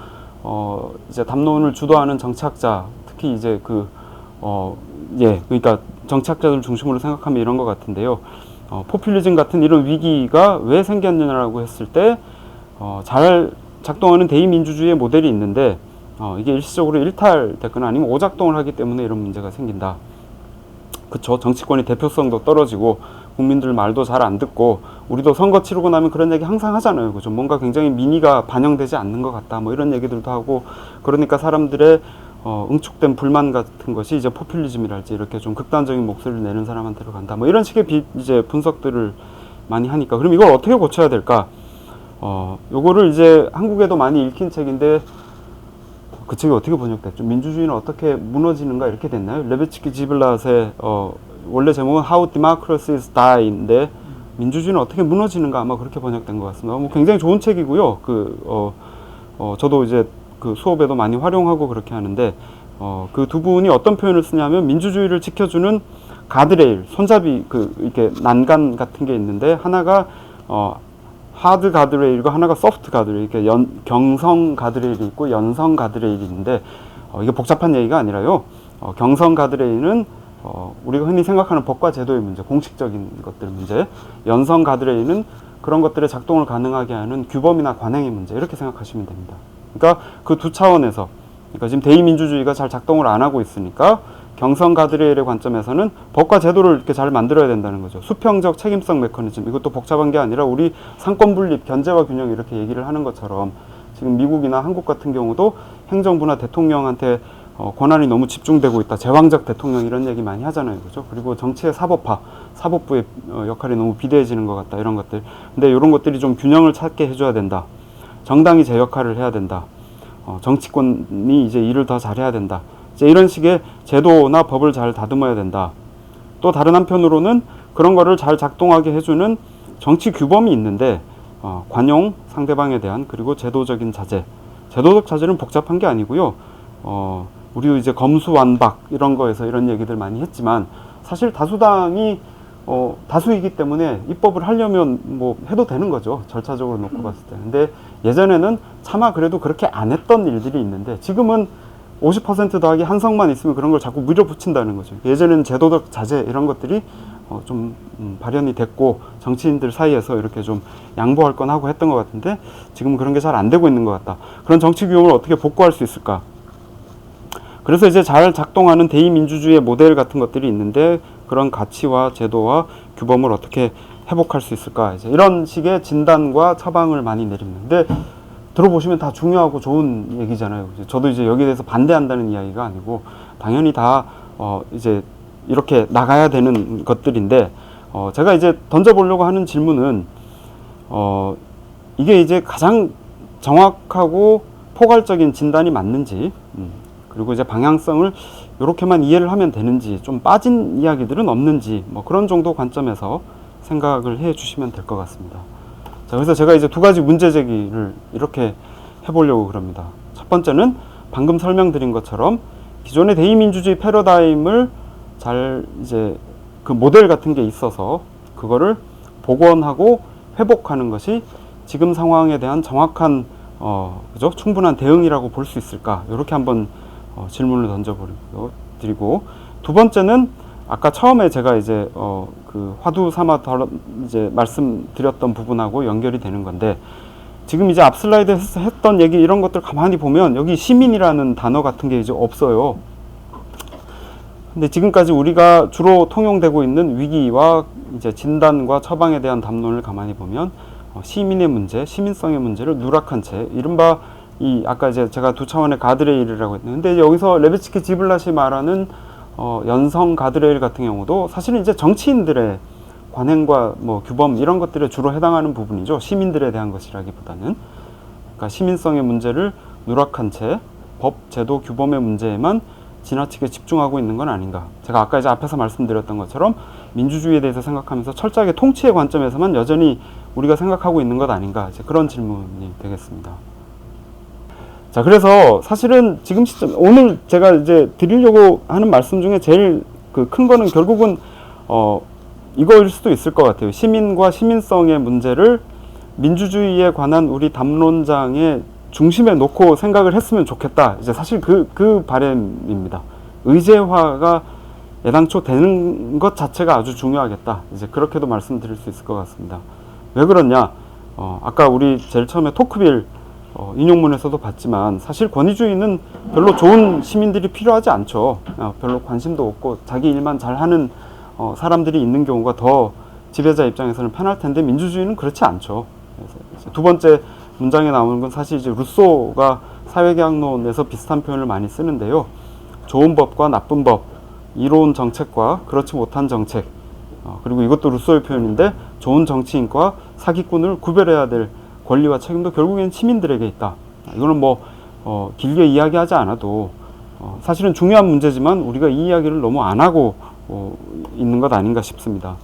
이제 담론을 주도하는 정치학자 특히 이제 그러니까 정치학자들 중심으로 생각하면 이런 것 같은데요. 포퓰리즘 같은 이런 위기가 왜 생겼느냐라고 했을 때 잘 작동하는 대의민주주의의 모델이 있는데 이게 일시적으로 일탈됐거나 아니면 오작동을 하기 때문에 이런 문제가 생긴다. 그쵸. 정치권의 대표성도 떨어지고 국민들 말도 잘 안 듣고 우리도 선거 치르고 나면 그런 얘기 항상 하잖아요. 그죠. 뭔가 굉장히 민의가 반영되지 않는 것 같다. 뭐 이런 얘기들도 하고 그러니까 사람들의 응축된 불만 같은 것이 이제 포퓰리즘이랄지 이렇게 좀 극단적인 목소리를 내는 사람한테로 간다. 뭐 이런 식의 이제 분석들을 많이 하니까 그럼 이걸 어떻게 고쳐야 될까? 요거를 이제 한국에도 많이 읽힌 책인데 그 책이 어떻게 번역됐죠? 민주주의는 어떻게 무너지는가 이렇게 됐나요? 레베치키 지블랏의 원래 제목은 How Democracies Die인데 민주주의는 어떻게 무너지는가 아마 그렇게 번역된 것 같습니다. 뭐 굉장히 좋은 책이고요. 저도 이제 그 수업에도 많이 활용하고 그렇게 하는데 그 두 분이 어떤 표현을 쓰냐면 민주주의를 지켜주는 가드레일, 손잡이 이렇게 난간 같은 게 있는데 하나가 하드 가드레일이고 하나가 소프트 가드레일, 이렇게 경성 가드레일이 있고 연성 가드레일이 있는데 이게 복잡한 얘기가 아니라요. 경성 가드레일은 우리가 흔히 생각하는 법과 제도의 문제, 공식적인 것들 문제. 연성 가드레일은 그런 것들의 작동을 가능하게 하는 규범이나 관행의 문제 이렇게 생각하시면 됩니다. 그러니까 그 두 차원에서 그러니까 지금 대의민주주의가 잘 작동을 안 하고 있으니까 경성 가드레일의 관점에서는 법과 제도를 이렇게 잘 만들어야 된다는 거죠. 수평적 책임성 메커니즘, 이것도 복잡한 게 아니라 우리 상권 분립, 견제와 균형 이렇게 얘기를 하는 것처럼 지금 미국이나 한국 같은 경우도 행정부나 대통령한테 권한이 너무 집중되고 있다. 제왕적 대통령 이런 얘기 많이 하잖아요. 그죠? 그리고 정치의 사법화, 사법부의 역할이 너무 비대해지는 것 같다. 이런 것들. 근데 이런 것들이 좀 균형을 찾게 해줘야 된다. 정당이 제 역할을 해야 된다. 정치권이 이제 일을 더 잘해야 된다. 이제 이런 식의 제도나 법을 잘 다듬어야 된다. 또 다른 한편으로는 그런 거를 잘 작동하게 해주는 정치 규범이 있는데 관용, 상대방에 대한 그리고 제도적인 자제. 제도적 자제는 복잡한 게 아니고요. 우리 이제 검수완박 이런 거에서 이런 얘기들 많이 했지만 사실 다수당이 다수이기 때문에 입법을 하려면 뭐 해도 되는 거죠. 절차적으로 놓고 봤을 때. 근데 예전에는 차마 그래도 그렇게 안 했던 일들이 있는데 지금은 50% 더하기 한석만 있으면 그런 걸 자꾸 밀어붙인다는 거죠. 예전에는 제도적 자제 이런 것들이 좀 발현이 됐고 정치인들 사이에서 이렇게 좀 양보할 건 하고 했던 것 같은데 지금은 그런 게 잘 안 되고 있는 것 같다. 그런 정치 규범을 어떻게 복구할 수 있을까? 그래서 이제 잘 작동하는 대의민주주의의 모델 같은 것들이 있는데 그런 가치와 제도와 규범을 어떻게 회복할 수 있을까? 이제 이런 식의 진단과 처방을 많이 내립니다. 근데 들어보시면 다 중요하고 좋은 얘기잖아요. 저도 이제 여기에 대해서 반대한다는 이야기가 아니고 당연히 다 이제 이렇게 나가야 되는 것들인데 제가 이제 던져보려고 하는 질문은 이게 이제 가장 정확하고 포괄적인 진단이 맞는지 그리고 이제 방향성을 이렇게만 이해를 하면 되는지 좀 빠진 이야기들은 없는지 뭐 그런 정도 관점에서 생각을 해 주시면 될 것 같습니다. 자, 그래서 제가 이제 두 가지 문제 제기를 이렇게 해보려고 그럽니다. 첫 번째는 방금 설명드린 것처럼 기존의 대의민주주의 패러다임을 잘 이제 그 모델 같은 게 있어서 그거를 복원하고 회복하는 것이 지금 상황에 대한 정확한 그죠? 충분한 대응이라고 볼 수 있을까? 이렇게 한번 질문을 던져드리고, 두 번째는 아까 처음에 제가 이제 그 화두 삼아 이제 말씀드렸던 부분하고 연결이 되는 건데, 지금 이제 앞 슬라이드에서 했던 얘기 이런 것들 가만히 보면 여기 시민이라는 단어 같은 게 이제 없어요. 근데 지금까지 우리가 주로 통용되고 있는 위기와 이제 진단과 처방에 대한 담론을 가만히 보면 시민의 문제, 시민성의 문제를 누락한 채, 이른바 이 아까 이제 제가 두 차원의 가드레일이라고 했는데, 근데 여기서 레베치키 지블랏이 말하는 연성 가드레일 같은 경우도 사실은 이제 정치인들의 관행과 뭐 규범 이런 것들에 주로 해당하는 부분이죠. 시민들에 대한 것이라기보다는. 그러니까 시민성의 문제를 누락한 채 법, 제도, 규범의 문제에만 지나치게 집중하고 있는 건 아닌가. 제가 아까 이제 앞에서 말씀드렸던 것처럼 민주주의에 대해서 생각하면서 철저하게 통치의 관점에서만 여전히 우리가 생각하고 있는 것 아닌가. 이제 그런 질문이 되겠습니다. 자, 그래서 사실은 지금 시점, 오늘 제가 이제 드리려고 하는 말씀 중에 제일 그 큰 거는 결국은 이거일 수도 있을 것 같아요. 시민과 시민성의 문제를 민주주의에 관한 우리 담론장의 중심에 놓고 생각을 했으면 좋겠다. 이제 사실 그 바람입니다. 의제화가 애당초 되는 것 자체가 아주 중요하겠다. 이제 그렇게도 말씀드릴 수 있을 것 같습니다. 왜 그러냐? 아까 우리 제일 처음에 토크빌 인용문에서도 봤지만 사실 권위주의는 별로 좋은 시민들이 필요하지 않죠. 별로 관심도 없고 자기 일만 잘하는 사람들이 있는 경우가 더 지배자 입장에서는 편할 텐데, 민주주의는 그렇지 않죠. 그래서 두 번째 문장에 나오는 건 사실 이제 루소가 사회계약론에서 비슷한 표현을 많이 쓰는데요. 좋은 법과 나쁜 법, 이로운 정책과 그렇지 못한 정책, 그리고 이것도 루소의 표현인데, 좋은 정치인과 사기꾼을 구별해야 될 권리와 책임도 결국엔 시민들에게 있다. 이거는 뭐 길게 이야기하지 않아도 사실은 중요한 문제지만 우리가 이 이야기를 너무 안 하고 있는 것 아닌가 싶습니다.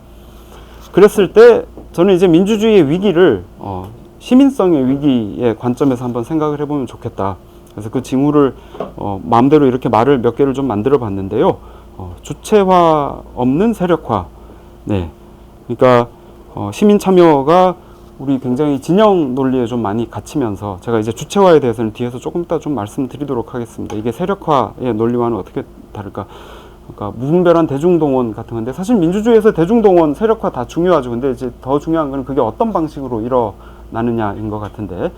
그랬을 때 저는 이제 민주주의의 위기를 시민성의 위기의 관점에서 한번 생각을 해보면 좋겠다. 그래서 그 징후를 마음대로 이렇게 말을 몇 개를 좀 만들어 봤는데요. 주체화 없는 세력화. 네. 그러니까 시민 참여가 우리 굉장히 진영 논리에 좀 많이 갇히면서, 제가 이제 주체화에 대해서는 뒤에서 조금 이따 좀 말씀드리도록 하겠습니다. 이게 세력화의 논리와는 어떻게 다를까? 그러니까 무분별한 대중동원 같은 건데, 사실 민주주의에서 대중동원, 세력화 다 중요하죠. 근데 이제 더 중요한 건 그게 어떤 방식으로 일어나느냐인 것 같은데,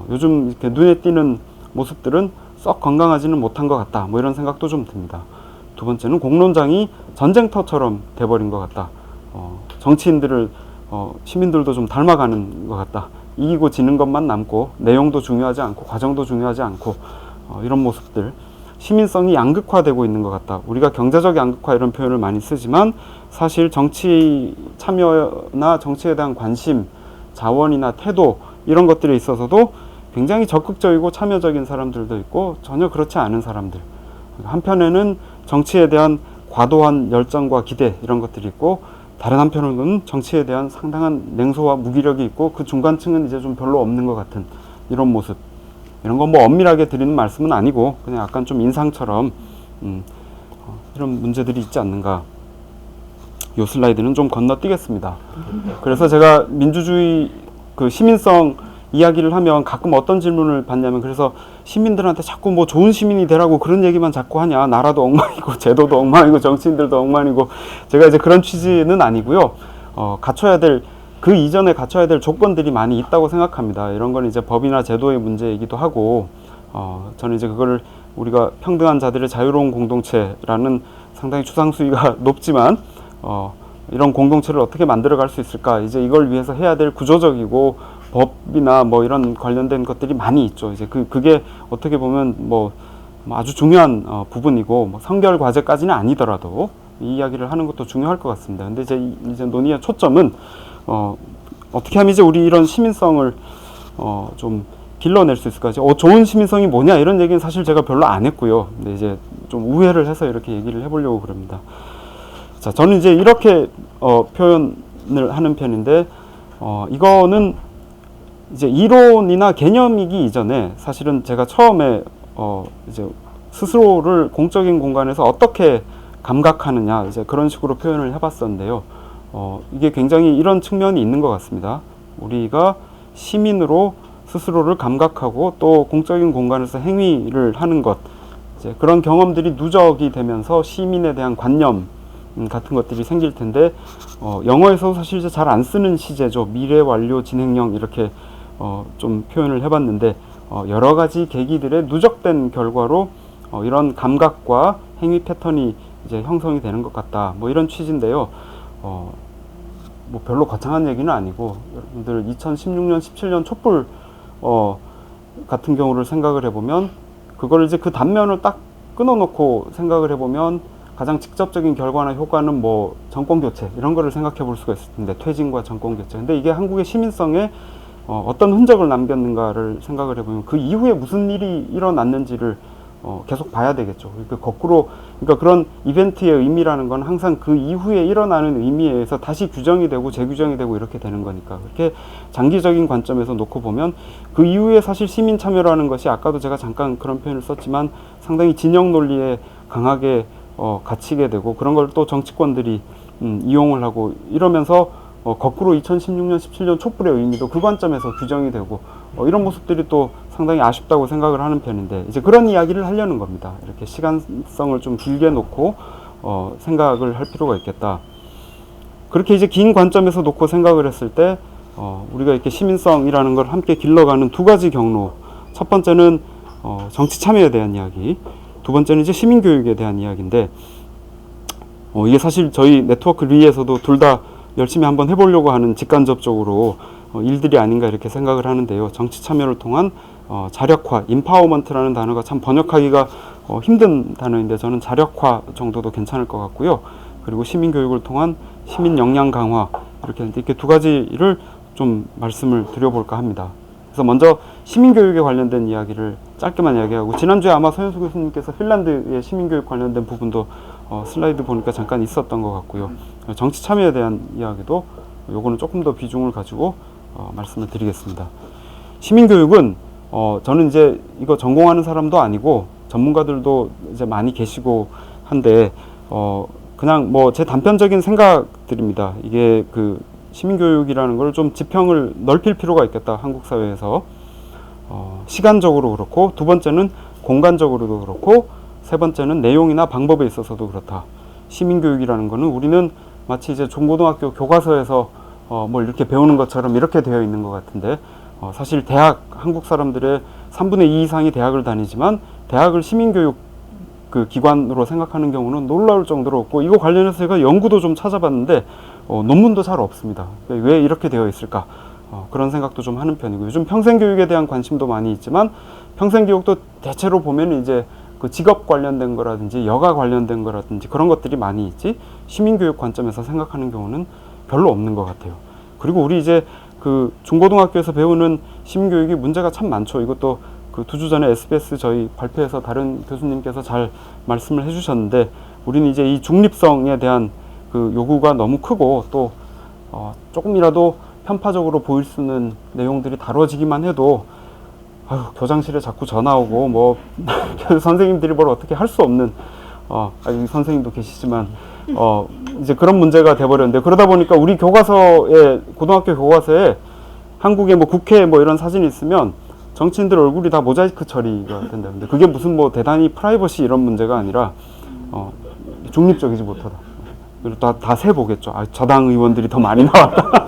요즘 이렇게 눈에 띄는 모습들은 썩 건강하지는 못한 것 같다. 뭐 이런 생각도 좀 듭니다. 두 번째는 공론장이 전쟁터처럼 돼버린 것 같다. 정치인들을 시민들도 좀 닮아가는 것 같다. 이기고 지는 것만 남고 내용도 중요하지 않고 과정도 중요하지 않고 이런 모습들. 시민성이 양극화되고 있는 것 같다. 우리가 경제적 양극화 이런 표현을 많이 쓰지만 사실 정치 참여나 정치에 대한 관심, 자원이나 태도 이런 것들에 있어서도 굉장히 적극적이고 참여적인 사람들도 있고 전혀 그렇지 않은 사람들. 한편에는 정치에 대한 과도한 열정과 기대 이런 것들이 있고, 다른 한편으로는 정치에 대한 상당한 냉소와 무기력이 있고, 그 중간층은 이제 좀 별로 없는 것 같은 이런 모습. 이런 건 뭐 엄밀하게 드리는 말씀은 아니고 그냥 약간 좀 인상처럼 이런 문제들이 있지 않는가. 요 슬라이드는 좀 건너뛰겠습니다. 그래서 제가 민주주의 그 시민성 이야기를 하면 가끔 어떤 질문을 받냐면, 그래서 시민들한테 자꾸 뭐 좋은 시민이 되라고 그런 얘기만 자꾸 하냐. 나라도 엉망이고 제도도 엉망이고 정치인들도 엉망이고. 제가 이제 그런 취지는 아니고요. 갖춰야 될, 그 이전에 갖춰야 될 조건들이 많이 있다고 생각합니다. 이런 건 이제 법이나 제도의 문제이기도 하고, 저는 이제 그거를 우리가 평등한 자들의 자유로운 공동체라는 상당히 추상수위가 높지만, 이런 공동체를 어떻게 만들어 갈 수 있을까. 이제 이걸 위해서 해야 될 구조적이고 법이나 뭐 이런 관련된 것들이 많이 있죠. 이제 그게 어떻게 보면 뭐 아주 중요한 부분이고, 뭐 성결 과제까지는 아니더라도 이 이야기를 하는 것도 중요할 것 같습니다. 근데 이제 논의의 초점은 어떻게 하면 이제 우리 이런 시민성을 좀 길러낼 수 있을까? 좋은 시민성이 뭐냐 이런 얘기는 사실 제가 별로 안 했고요. 근데 이제 좀 우회를 해서 이렇게 얘기를 해보려고 그럽니다. 자, 저는 이제 이렇게 표현을 하는 편인데, 이거는 이제 이론이나 개념이기 이전에 사실은 제가 처음에 이제 스스로를 공적인 공간에서 어떻게 감각하느냐, 이제 그런 식으로 표현을 해봤었는데요. 이게 굉장히 이런 측면이 있는 것 같습니다. 우리가 시민으로 스스로를 감각하고 또 공적인 공간에서 행위를 하는 것, 이제 그런 경험들이 누적이 되면서 시민에 대한 관념 같은 것들이 생길 텐데, 영어에서 사실 이제 잘 안 쓰는 시제죠. 미래 완료 진행형 이렇게 좀 표현을 해봤는데, 여러 가지 계기들의 누적된 결과로 이런 감각과 행위 패턴이 이제 형성이 되는 것 같다. 뭐 이런 취지인데요. 뭐 별로 거창한 얘기는 아니고, 여러분들 2016년, 17년 촛불 같은 경우를 생각을 해보면, 그걸 이제 그 단면을 딱 끊어놓고 생각을 해보면 가장 직접적인 결과나 효과는 뭐 정권 교체 이런 거를 생각해 볼 수가 있을 텐데, 퇴진과 정권 교체. 근데 이게 한국의 시민성에 어떤 흔적을 남겼는가를 생각을 해보면 그 이후에 무슨 일이 일어났는지를 계속 봐야 되겠죠. 그러니까 거꾸로, 그러니까 그런 이벤트의 의미라는 건 항상 그 이후에 일어나는 의미에 의해서 다시 규정이 되고 재규정이 되고 이렇게 되는 거니까, 그렇게 장기적인 관점에서 놓고 보면 그 이후에 사실 시민 참여라는 것이, 아까도 제가 잠깐 그런 표현을 썼지만, 상당히 진영 논리에 강하게 갇히게 되고, 그런 걸 또 정치권들이 이용을 하고 이러면서 거꾸로 2016년, 17년 촛불의 의미도 그 관점에서 규정이 되고, 이런 모습들이 또 상당히 아쉽다고 생각을 하는 편인데, 이제 그런 이야기를 하려는 겁니다. 이렇게 시간성을 좀 길게 놓고 생각을 할 필요가 있겠다. 그렇게 이제 긴 관점에서 놓고 생각을 했을 때 우리가 이렇게 시민성이라는 걸 함께 길러가는 두 가지 경로. 첫 번째는 정치 참여에 대한 이야기, 두 번째는 이제 시민교육에 대한 이야기인데, 이게 사실 저희 네트워크 리에서도 둘 다 열심히 한번 해보려고 하는 직간접적으로 일들이 아닌가 이렇게 생각을 하는데요. 정치 참여를 통한 자력화, 임파워먼트라는 단어가 참 번역하기가 힘든 단어인데, 저는 자력화 정도도 괜찮을 것 같고요. 그리고 시민교육을 통한 시민 역량 강화, 이렇게 두 가지를 좀 말씀을 드려볼까 합니다. 그래서 먼저 시민교육에 관련된 이야기를 짧게만 이야기하고, 지난주에 아마 서현수 교수님께서 핀란드의 시민교육 관련된 부분도 슬라이드 보니까 잠깐 있었던 것 같고요. 정치 참여에 대한 이야기도 요거는 조금 더 비중을 가지고 말씀을 드리겠습니다. 시민교육은 저는 이제 이거 전공하는 사람도 아니고 전문가들도 이제 많이 계시고 한데, 그냥 뭐 제 단편적인 생각들입니다. 이게 그 시민교육이라는 걸 좀 지평을 넓힐 필요가 있겠다, 한국 사회에서. 시간적으로 그렇고, 두 번째는 공간적으로도 그렇고, 세 번째는 내용이나 방법에 있어서도 그렇다. 시민교육이라는 거는 우리는 마치 이제 중고등학교 교과서에서 뭘 이렇게 배우는 것처럼 이렇게 되어 있는 것 같은데, 사실 대학, 한국 사람들의 3분의 2 이상이 대학을 다니지만 대학을 시민교육 그 기관으로 생각하는 경우는 놀라울 정도로 없고, 이거 관련해서 제가 연구도 좀 찾아봤는데 논문도 잘 없습니다. 왜 이렇게 되어 있을까? 그런 생각도 좀 하는 편이고, 요즘 평생교육에 대한 관심도 많이 있지만 평생교육도 대체로 보면 이제 그 직업 관련된 거라든지 여가 관련된 거라든지 그런 것들이 많이 있지, 시민교육 관점에서 생각하는 경우는 별로 없는 것 같아요. 그리고 우리 이제 그 중고등학교에서 배우는 시민교육이 문제가 참 많죠. 이것도 그 2주 전에 SBS 저희 발표에서 다른 교수님께서 잘 말씀을 해주셨는데, 우리는 이제 이 중립성에 대한 그 요구가 너무 크고, 또 조금이라도 편파적으로 보일 수 있는 내용들이 다뤄지기만 해도 교장실에 자꾸 전화 오고, 뭐 선생님들이 뭘 어떻게 할 수 없는, 선생님도 계시지만 이제 그런 문제가 돼버렸는데, 그러다 보니까 우리 교과서에, 고등학교 교과서에 한국의 뭐 국회 뭐 이런 사진이 있으면 정치인들 얼굴이 다 모자이크 처리가 된다는데, 그게 무슨 뭐 대단히 프라이버시 이런 문제가 아니라 중립적이지 못하다. 그리고 다 세보겠죠. 저당 의원들이 더 많이 나왔다.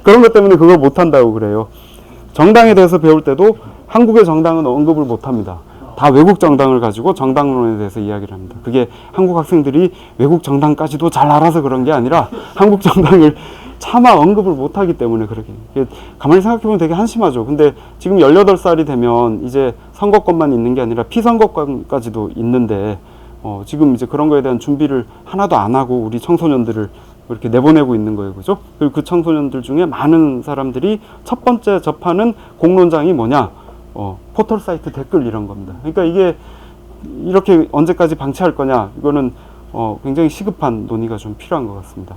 그런 것 때문에 그걸 못한다고 그래요. 정당에 대해서 배울 때도 한국의 정당은 언급을 못합니다. 다 외국 정당을 가지고 정당론에 대해서 이야기를 합니다. 그게 한국 학생들이 외국 정당까지도 잘 알아서 그런 게 아니라 한국 정당을 차마 언급을 못하기 때문에 그렇게. 가만히 생각해보면 되게 한심하죠. 근데 지금 18살이 되면 이제 선거권만 있는 게 아니라 피선거권까지도 있는데, 지금 이제 그런 거에 대한 준비를 하나도 안 하고 우리 청소년들을 이렇게 내보내고 있는 거예요. 그죠? 그리고 그 청소년들 중에 많은 사람들이 첫 번째 접하는 공론장이 뭐냐? 포털 사이트 댓글 이런 겁니다. 그러니까 이게 이렇게 언제까지 방치할 거냐? 이거는 굉장히 시급한 논의가 좀 필요한 것 같습니다.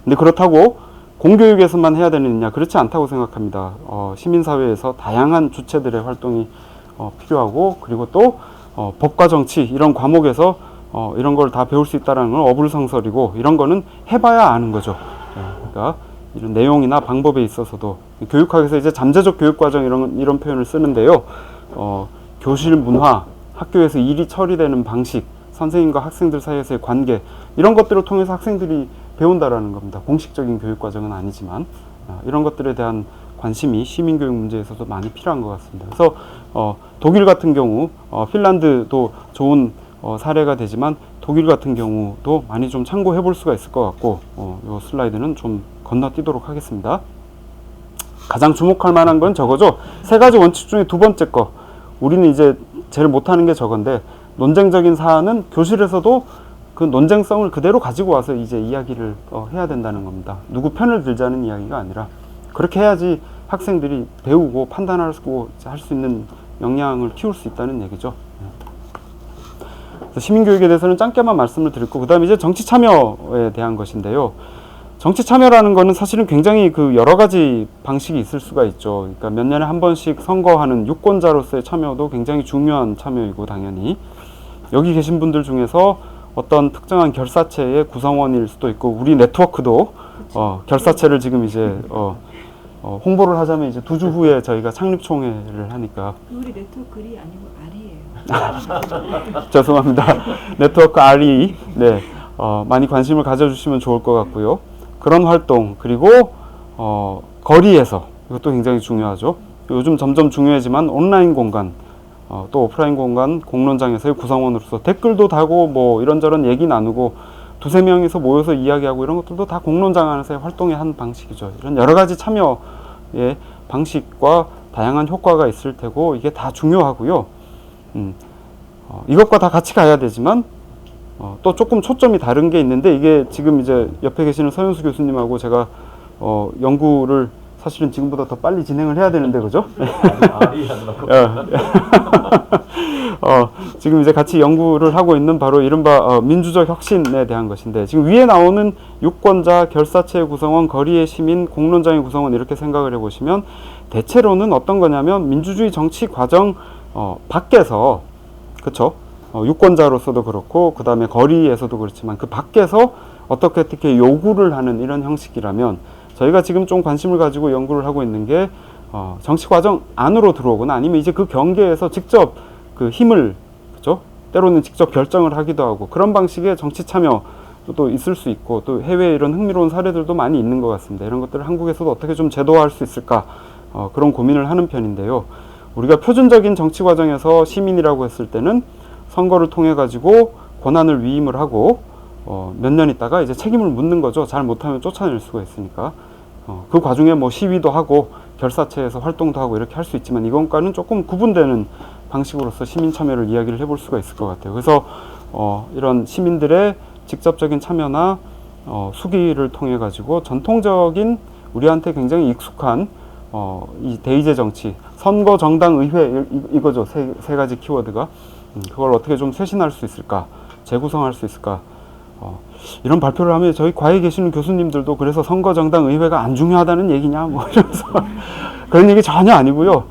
근데 그렇다고 공교육에서만 해야 되느냐? 그렇지 않다고 생각합니다. 시민사회에서 다양한 주체들의 활동이 필요하고, 그리고 또 법과 정치 이런 과목에서 이런 걸 다 배울 수 있다는 건 어불성설이고, 이런 거는 해봐야 아는 거죠. 그러니까 이런 내용이나 방법에 있어서도 교육학에서 이제 잠재적 교육과정 이런 표현을 쓰는데요. 교실 문화, 학교에서 일이 처리되는 방식, 선생님과 학생들 사이에서의 관계 이런 것들을 통해서 학생들이 배운다라는 겁니다. 공식적인 교육과정은 아니지만 이런 것들에 대한 관심이 시민교육 문제에서도 많이 필요한 것 같습니다. 그래서 독일 같은 경우 핀란드도 좋은 사례가 되지만 독일 같은 경우도 많이 좀 참고해 볼 수가 있을 것 같고 이 슬라이드는 좀 건너뛰도록 하겠습니다. 가장 주목할 만한 건 저거죠. 세 가지 원칙 중에 두 번째 거. 우리는 이제 제일 못하는 게 저건데 논쟁적인 사안은 교실에서도 그 논쟁성을 그대로 가지고 와서 이제 이야기를 해야 된다는 겁니다. 누구 편을 들자는 이야기가 아니라 그렇게 해야지 학생들이 배우고 판단하고 할 수 있는 역량을 키울 수 있다는 얘기죠. 시민교육에 대해서는 짧게만 말씀을 드렸고 그 다음에 이제 정치 참여에 대한 것인데요. 정치 참여라는 거는 사실은 굉장히 그 여러 가지 방식이 있을 수가 있죠. 그러니까 몇 년에 한 번씩 선거하는 유권자로서의 참여도 굉장히 중요한 참여이고 당연히 여기 계신 분들 중에서 어떤 특정한 결사체의 구성원일 수도 있고 우리 네트워크도 결사체를 지금 이제 홍보를 하자면 이제 2주 후에 저희가 창립총회를 하니까 우리 네트워크이 아니고 R이에요. 죄송합니다. 네트워크 RE 네, 많이 관심을 가져주시면 좋을 것 같고요. 그런 활동 그리고 거리에서 이것도 굉장히 중요하죠. 요즘 점점 중요해지만 온라인 공간 또 오프라인 공간 공론장에서의 구성원으로서 댓글도 달고 뭐 이런저런 얘기 나누고 두세 명이서 모여서 이야기하고 이런 것들도 다 공론장 안에서의 활동의 한 방식이죠. 이런 여러 가지 참여의 방식과 다양한 효과가 있을 테고 이게 다 중요하고요. 이것과 다 같이 가야 되지만 또 조금 초점이 다른 게 있는데 이게 지금 이제 옆에 계시는 서윤수 교수님하고 제가 연구를 사실은 지금보다 더 빨리 진행을 해야 되는데 그죠? 지금 이제 같이 연구를 하고 있는 바로 이른바 민주적 혁신에 대한 것인데 지금 위에 나오는 유권자, 결사체 구성원, 거리의 시민, 공론장의 구성원 이렇게 생각을 해보시면 대체로는 어떤 거냐면 민주주의 정치 과정 밖에서 그쵸? 유권자로서도 그렇고 그 다음에 거리에서도 그렇지만 그 밖에서 어떻게 요구를 하는 이런 형식이라면 저희가 지금 좀 관심을 가지고 연구를 하고 있는 게 정치 과정 안으로 들어오거나 아니면 이제 그 경계에서 직접 그 힘을 그죠? 때로는 직접 결정을 하기도 하고 그런 방식의 정치 참여도 있을 수 있고 또 해외에 이런 흥미로운 사례들도 많이 있는 것 같습니다. 이런 것들을 한국에서도 어떻게 좀 제도화할 수 있을까 그런 고민을 하는 편인데요. 우리가 표준적인 정치 과정에서 시민이라고 했을 때는 선거를 통해 가지고 권한을 위임을 하고 몇 년 있다가 이제 책임을 묻는 거죠. 잘 못하면 쫓아낼 수가 있으니까 그 과정에 뭐 시위도 하고 결사체에서 활동도 하고 이렇게 할 수 있지만 이건과는 조금 구분되는 방식으로서 시민 참여를 이야기를 해볼 수가 있을 것 같아요. 그래서 이런 시민들의 직접적인 참여나 수기를 통해 가지고 전통적인 우리한테 굉장히 익숙한 이 대의제 정치, 선거, 정당, 의회 이거죠. 세 가지 키워드가 그걸 어떻게 좀 쇄신할 수 있을까, 재구성할 수 있을까. 이런 발표를 하면 저희 과에 계시는 교수님들도 그래서 선거, 정당, 의회가 안 중요하다는 얘기냐 뭐 이러면서 그런 얘기 전혀 아니고요.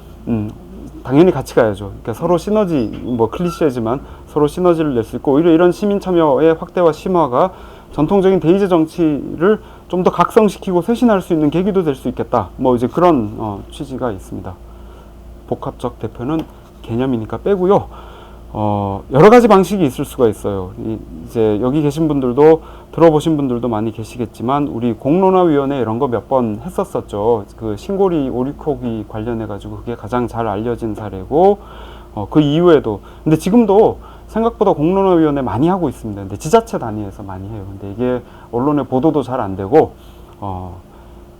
당연히 같이 가야죠. 그러니까 서로 시너지, 뭐 클리셰지만 서로 시너지를 낼 수 있고 오히려 이런 시민 참여의 확대와 심화가 전통적인 대의제 정치를 좀 더 각성시키고 쇄신할 수 있는 계기도 될 수 있겠다. 뭐 이제 그런 취지가 있습니다. 복합적 대표는 개념이니까 빼고요. 여러 가지 방식이 있을 수가 있어요. 이제 여기 계신 분들도 들어보신 분들도 많이 계시겠지만 우리 공론화위원회 이런 거 몇 번 했었었죠. 그 신고리 오리코기 관련해 가지고 그게 가장 잘 알려진 사례고 그 이후에도 근데 지금도 생각보다 공론화위원회 많이 하고 있습니다. 근데 지자체 단위에서 많이 해요. 근데 이게 언론에 보도도 잘 안 되고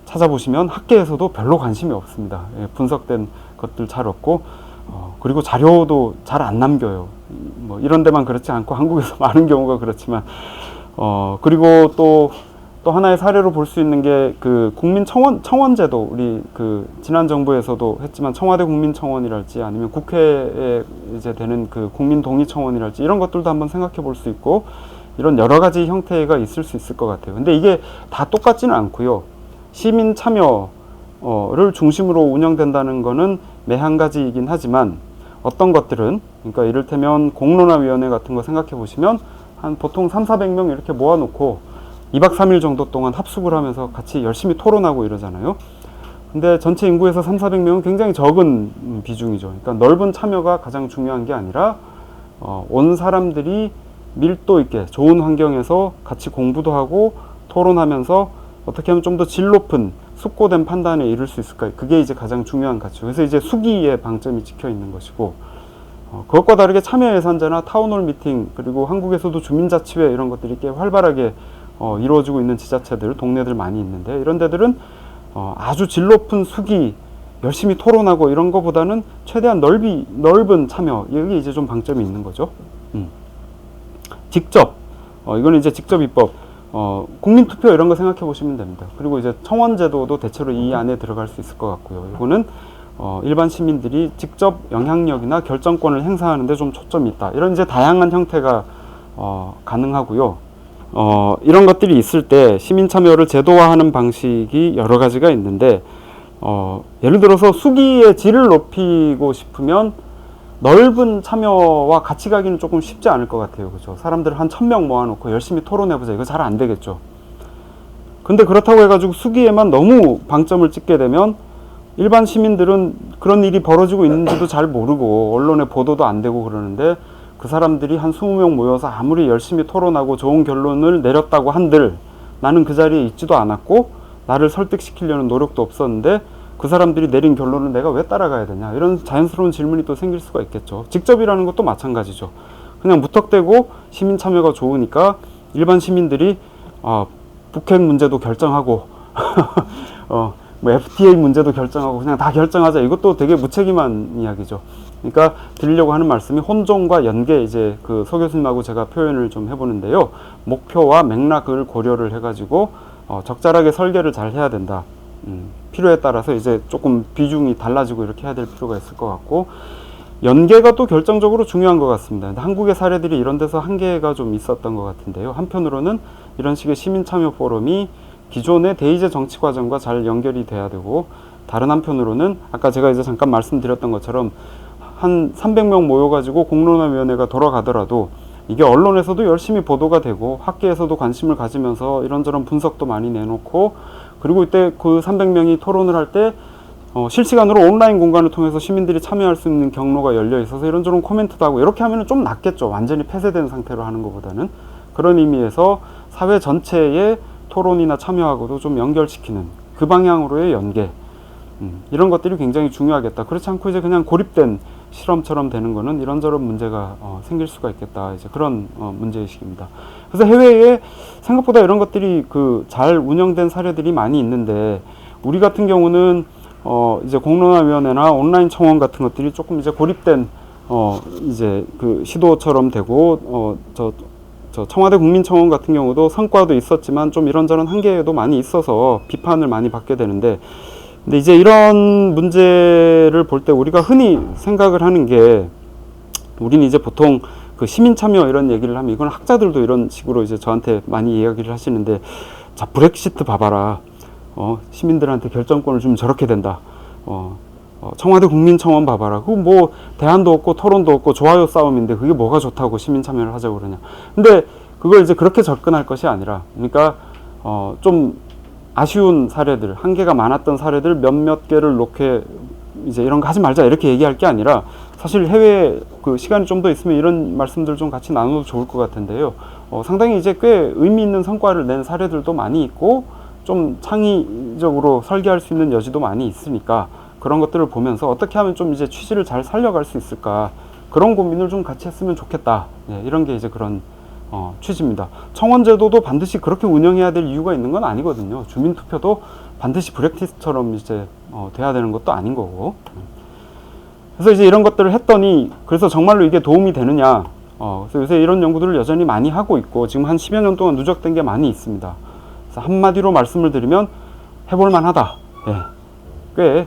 찾아보시면 학계에서도 별로 관심이 없습니다. 예, 분석된 것들 잘 없고 그리고 자료도 잘 안 남겨요. 뭐 이런 데만 그렇지 않고 한국에서 많은 경우가 그렇지만 그리고 또 하나의 사례로 볼 수 있는 게 그 청원제도 우리 그 지난 정부에서도 했지만 청와대 국민청원이랄지 아니면 국회에 이제 되는 그 국민동의청원이랄지 이런 것들도 한번 생각해 볼 수 있고 이런 여러 가지 형태가 있을 수 있을 것 같아요. 근데 이게 다 똑같지는 않고요. 시민 참여를 중심으로 운영된다는 거는 매 한 가지이긴 하지만 어떤 것들은 그러니까 이를테면 공론화위원회 같은 거 생각해 보시면 한 보통 300~400명 이렇게 모아놓고 2박 3일 정도 동안 합숙을 하면서 같이 열심히 토론하고 이러잖아요. 근데 전체 인구에서 300~400명은 굉장히 적은 비중이죠. 그러니까 넓은 참여가 가장 중요한 게 아니라 온 사람들이 밀도 있게 좋은 환경에서 같이 공부도 하고 토론하면서 어떻게 하면 좀 더 질 높은 숙고된 판단에 이를 수 있을까? 그게 이제 가장 중요한 가치죠. 그래서 이제 수기의 방점이 찍혀 있는 것이고, 그것과 다르게 참여예산제나 타운홀 미팅, 그리고 한국에서도 주민자치회 이런 것들이 꽤 활발하게 이루어지고 있는 지자체들, 동네들 많이 있는데, 이런 데들은 아주 질 높은 수기, 열심히 토론하고 이런 거보다는 최대한 넓은 참여, 여기 이제 좀 방점이 있는 거죠. 직접, 이거는 이제 직접 입법, 국민투표 이런 거 생각해 보시면 됩니다. 그리고 이제 청원제도도 대체로 이 안에 들어갈 수 있을 것 같고요. 이거는 일반 시민들이 직접 영향력이나 결정권을 행사하는 데 좀 초점이 있다. 이런 이제 다양한 형태가 가능하고요. 이런 것들이 있을 때 시민 참여를 제도화하는 방식이 여러 가지가 있는데, 예를 들어서 수기의 질을 높이고 싶으면 넓은 참여와 같이 가기는 조금 쉽지 않을 것 같아요. 그죠? 사람들 한 1000명 모아놓고 열심히 토론해보자. 이거 잘 안 되겠죠. 근데 그렇다고 해가지고 수기에만 너무 방점을 찍게 되면 일반 시민들은 그런 일이 벌어지고 있는지도 잘 모르고 언론에 보도도 안 되고 그러는데, 그 사람들이 한 20명 모여서 아무리 열심히 토론하고 좋은 결론을 내렸다고 한들 나는 그 자리에 있지도 않았고 나를 설득시키려는 노력도 없었는데 그 사람들이 내린 결론을 내가 왜 따라가야 되냐, 이런 자연스러운 질문이 또 생길 수가 있겠죠. 직접이라는 것도 마찬가지죠. 그냥 무턱대고 시민 참여가 좋으니까 일반 시민들이 북핵 문제도 결정하고 뭐 FTA 문제도 결정하고 그냥 다 결정하자, 이것도 되게 무책임한 이야기죠. 그러니까 드리려고 하는 말씀이 혼종과 연계, 이제 그 서 교수님하고 제가 표현을 좀 해보는데요. 목표와 맥락을 고려를 해가지고 적절하게 설계를 잘 해야 된다. 필요에 따라서 이제 조금 비중이 달라지고 이렇게 해야 될 필요가 있을 것 같고, 연계가 또 결정적으로 중요한 것 같습니다. 근데 한국의 사례들이 이런 데서 한계가 좀 있었던 것 같은데요. 한편으로는 이런 식의 시민 참여 포럼이 기존의 대의제 정치 과정과 잘 연결이 돼야 되고, 다른 한편으로는 아까 제가 이제 잠깐 말씀드렸던 것처럼 한 300명 모여가지고 공론화위원회가 돌아가더라도 이게 언론에서도 열심히 보도가 되고 학계에서도 관심을 가지면서 이런저런 분석도 많이 내놓고, 그리고 이때 그 300명이 토론을 할 때 실시간으로 온라인 공간을 통해서 시민들이 참여할 수 있는 경로가 열려 있어서 이런저런 코멘트도 하고 이렇게 하면 좀 낫겠죠. 완전히 폐쇄된 상태로 하는 것보다는. 그런 의미에서 사회 전체의 토론이나 참여하고도 좀 연결시키는 그 방향으로의 연계, 이런 것들이 굉장히 중요하겠다. 그렇지 않고 이제 그냥 고립된 실험처럼 되는 거는 이런저런 문제가 생길 수가 있겠다. 이제 그런 문제의식입니다. 그래서 해외에 생각보다 이런 것들이 잘 운영된 사례들이 많이 있는데, 우리 같은 경우는 이제 공론화위원회나 온라인 청원 같은 것들이 조금 이제 고립된 이제 그 시도처럼 되고, 저 청와대 국민청원 같은 경우도 성과도 있었지만 좀 이런저런 한계도 많이 있어서 비판을 많이 받게 되는데, 근데 이제 이런 문제를 볼 때 우리가 흔히 생각을 하는 게, 우리는 이제 보통 그 시민 참여 이런 얘기를 하면, 이건 학자들도 이런 식으로 이제 저한테 많이 이야기를 하시는데, 자, 브렉시트 봐봐라. 시민들한테 결정권을 주면 저렇게 된다. 청와대 국민청원 봐봐라. 그거 뭐 대안도 없고 토론도 없고 좋아요 싸움인데 그게 뭐가 좋다고 시민 참여를 하자고 그러냐. 근데 그걸 이제 그렇게 접근할 것이 아니라, 그러니까 좀 아쉬운 사례들, 한계가 많았던 사례들 몇몇 개를 놓게 이제 이런 거 하지 말자 이렇게 얘기할 게 아니라, 사실 해외 시간이 좀 더 있으면 이런 말씀들 좀 같이 나눠도 좋을 것 같은데요. 상당히 이제 꽤 의미 있는 성과를 낸 사례들도 많이 있고, 좀 창의적으로 설계할 수 있는 여지도 많이 있으니까 그런 것들을 보면서 어떻게 하면 좀 이제 취지를 잘 살려갈 수 있을까, 그런 고민을 좀 같이 했으면 좋겠다. 예, 이런 게 이제 그런 취지입니다. 청원제도도 반드시 그렇게 운영해야 될 이유가 있는 건 아니거든요. 주민투표도 반드시 브렉시트처럼 이제 돼야 되는 것도 아닌 거고. 그래서 이제 이런 것들을 했더니, 그래서 정말로 이게 도움이 되느냐. 그래서 요새 이런 연구들을 여전히 많이 하고 있고, 지금 한 10여 년 동안 누적된 게 많이 있습니다. 그래서 한마디로 말씀을 드리면 해볼만 하다. 예, 꽤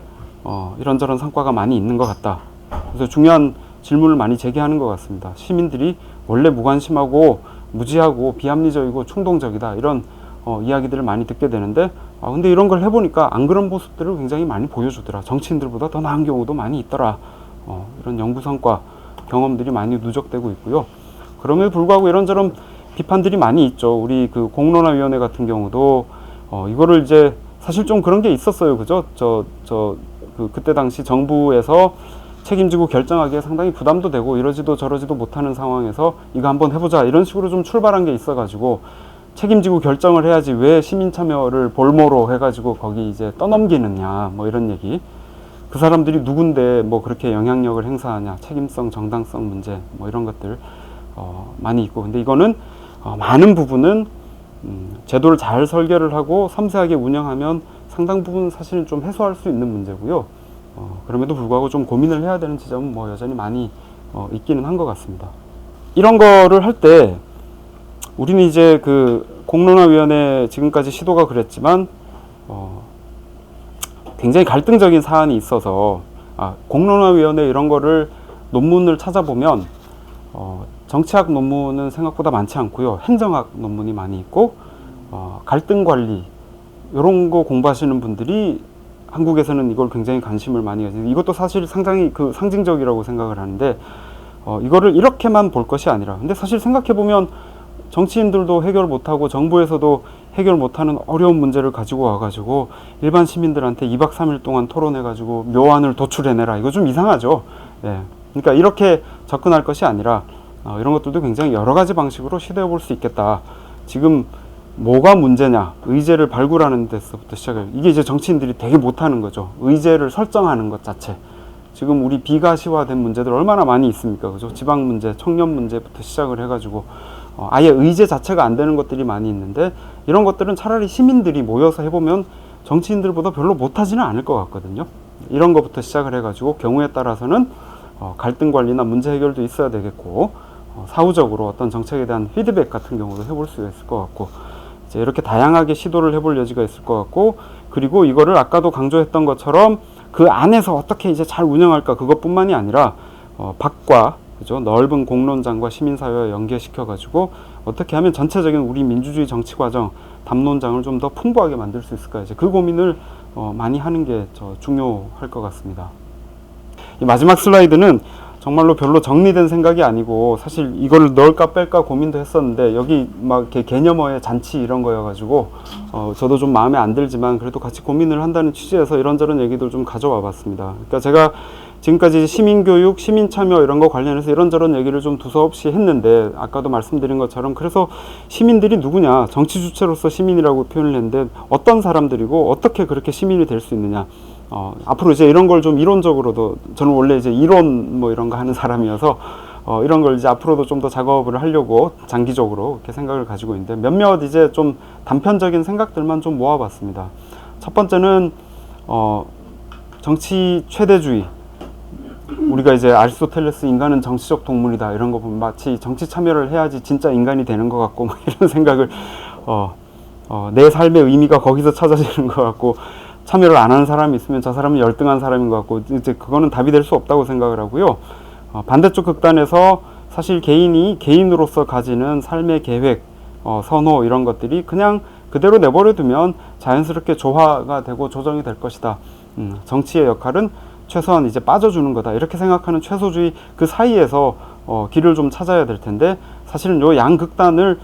이런저런 성과가 많이 있는 것 같다. 그래서 중요한 질문을 많이 제기하는 것 같습니다. 시민들이 원래 무관심하고 무지하고 비합리적이고 충동적이다, 이런 이야기들을 많이 듣게 되는데, 근데 이런 걸 해보니까 안 그런 모습들을 굉장히 많이 보여주더라. 정치인들보다 더 나은 경우도 많이 있더라. 이런 연구 성과, 경험들이 많이 누적되고 있고요. 그럼에도 불구하고 이런저런 비판들이 많이 있죠. 우리 그 공론화위원회 같은 경우도 이거를 이제 사실 좀 그런 게 있었어요. 그죠? 그때 당시 정부에서 책임지고 결정하기에 상당히 부담도 되고 이러지도 저러지도 못하는 상황에서 이거 한번 해보자 이런 식으로 좀 출발한 게 있어가지고 책임지고 결정을 해야지 왜 시민 참여를 볼모로 해가지고 거기 이제 떠넘기느냐 뭐 이런 얘기. 그 사람들이 누군데 뭐 그렇게 영향력을 행사하냐, 책임성, 정당성 문제 뭐 이런 것들 많이 있고. 근데 이거는 많은 부분은 제도를 잘 설계를 하고 섬세하게 운영하면 상당 부분 사실은 좀 해소할 수 있는 문제고요. 그럼에도 불구하고 좀 고민을 해야 되는 지점은 뭐 여전히 많이 있기는 한 것 같습니다. 이런 거를 할 때 우리는 이제 그 공론화위원회 지금까지 시도가 그랬지만 굉장히 갈등적인 사안이 있어서 공론화위원회 이런 거를 논문을 찾아보면 정치학 논문은 생각보다 많지 않고요. 행정학 논문이 많이 있고 갈등 관리 이런 거 공부하시는 분들이 한국에서는 이걸 굉장히 관심을 많이 가지고 이것도 사실 상당히 그 상징적이라고 생각을 하는데 이거를 이렇게만 볼 것이 아니라 근데 사실 생각해 보면 정치인들도 해결 못하고 정부에서도 해결 못하는 어려운 문제를 가지고 와가지고 일반 시민들한테 2박 3일 동안 토론해가지고 묘안을 도출해내라 이거 좀 이상하죠. 예. 그러니까 이렇게 접근할 것이 아니라 이런 것들도 굉장히 여러 가지 방식으로 시도해 볼 수 있겠다. 지금 뭐가 문제냐 의제를 발굴하는 데서부터 시작해요. 이게 이제 정치인들이 되게 못하는 거죠. 의제를 설정하는 것 자체. 지금 우리 비가시화된 문제들 얼마나 많이 있습니까? 그죠? 지방 문제, 청년 문제부터 시작을 해가지고 아예 의제 자체가 안 되는 것들이 많이 있는데 이런 것들은 차라리 시민들이 모여서 해보면 정치인들보다 별로 못하지는 않을 것 같거든요. 이런 것부터 시작을 해가지고 경우에 따라서는 갈등 관리나 문제 해결도 있어야 되겠고 사후적으로 어떤 정책에 대한 피드백 같은 경우도 해볼 수 있을 것 같고 이제 이렇게 다양하게 시도를 해볼 여지가 있을 것 같고 그리고 이거를 아까도 강조했던 것처럼 그 안에서 어떻게 이제 잘 운영할까 그것뿐만이 아니라 밖과 그죠? 넓은 공론장과 시민사회와 연계시켜 가지고 어떻게 하면 전체적인 우리 민주주의 정치 과정 담론장을 좀 더 풍부하게 만들 수 있을까 이제 그 고민을 많이 하는 게 중요할 것 같습니다. 이 마지막 슬라이드는 정말로 별로 정리된 생각이 아니고 사실 이걸 넣을까 뺄까 고민도 했었는데 여기 막 이렇게 개념어의 잔치 이런 거여가지고 저도 좀 마음에 안 들지만 그래도 같이 고민을 한다는 취지에서 이런저런 얘기들 좀 가져와 봤습니다. 그러니까 제가 지금까지 시민교육, 시민참여 이런 거 관련해서 이런저런 얘기를 좀 두서없이 했는데 아까도 말씀드린 것처럼 그래서 시민들이 누구냐 정치 주체로서 시민이라고 표현을 했는데 어떤 사람들이고 어떻게 그렇게 시민이 될 수 있느냐 앞으로 이제 이런 걸 좀 이론적으로도 저는 원래 이제 이론 뭐 이런 거 하는 사람이어서 이런 걸 이제 앞으로도 좀 더 작업을 하려고 장기적으로 이렇게 생각을 가지고 있는데 몇몇 이제 좀 단편적인 생각들만 좀 모아봤습니다. 첫 번째는 정치 최대주의 우리가 이제 아리스토텔레스 인간은 정치적 동물이다 이런 거 보면 마치 정치 참여를 해야지 진짜 인간이 되는 것 같고 뭐 이런 생각을 내 삶의 의미가 거기서 찾아지는 것 같고 참여를 안 하는 사람이 있으면 저 사람은 열등한 사람인 것 같고 이제 그거는 답이 될 수 없다고 생각을 하고요. 반대쪽 극단에서 사실 개인이 개인으로서 가지는 삶의 계획, 선호 이런 것들이 그냥 그대로 내버려 두면 자연스럽게 조화가 되고 조정이 될 것이다. 정치의 역할은 최소한 이제 빠져주는 거다. 이렇게 생각하는 최소주의 그 사이에서 길을 좀 찾아야 될 텐데 사실은 요 양극단을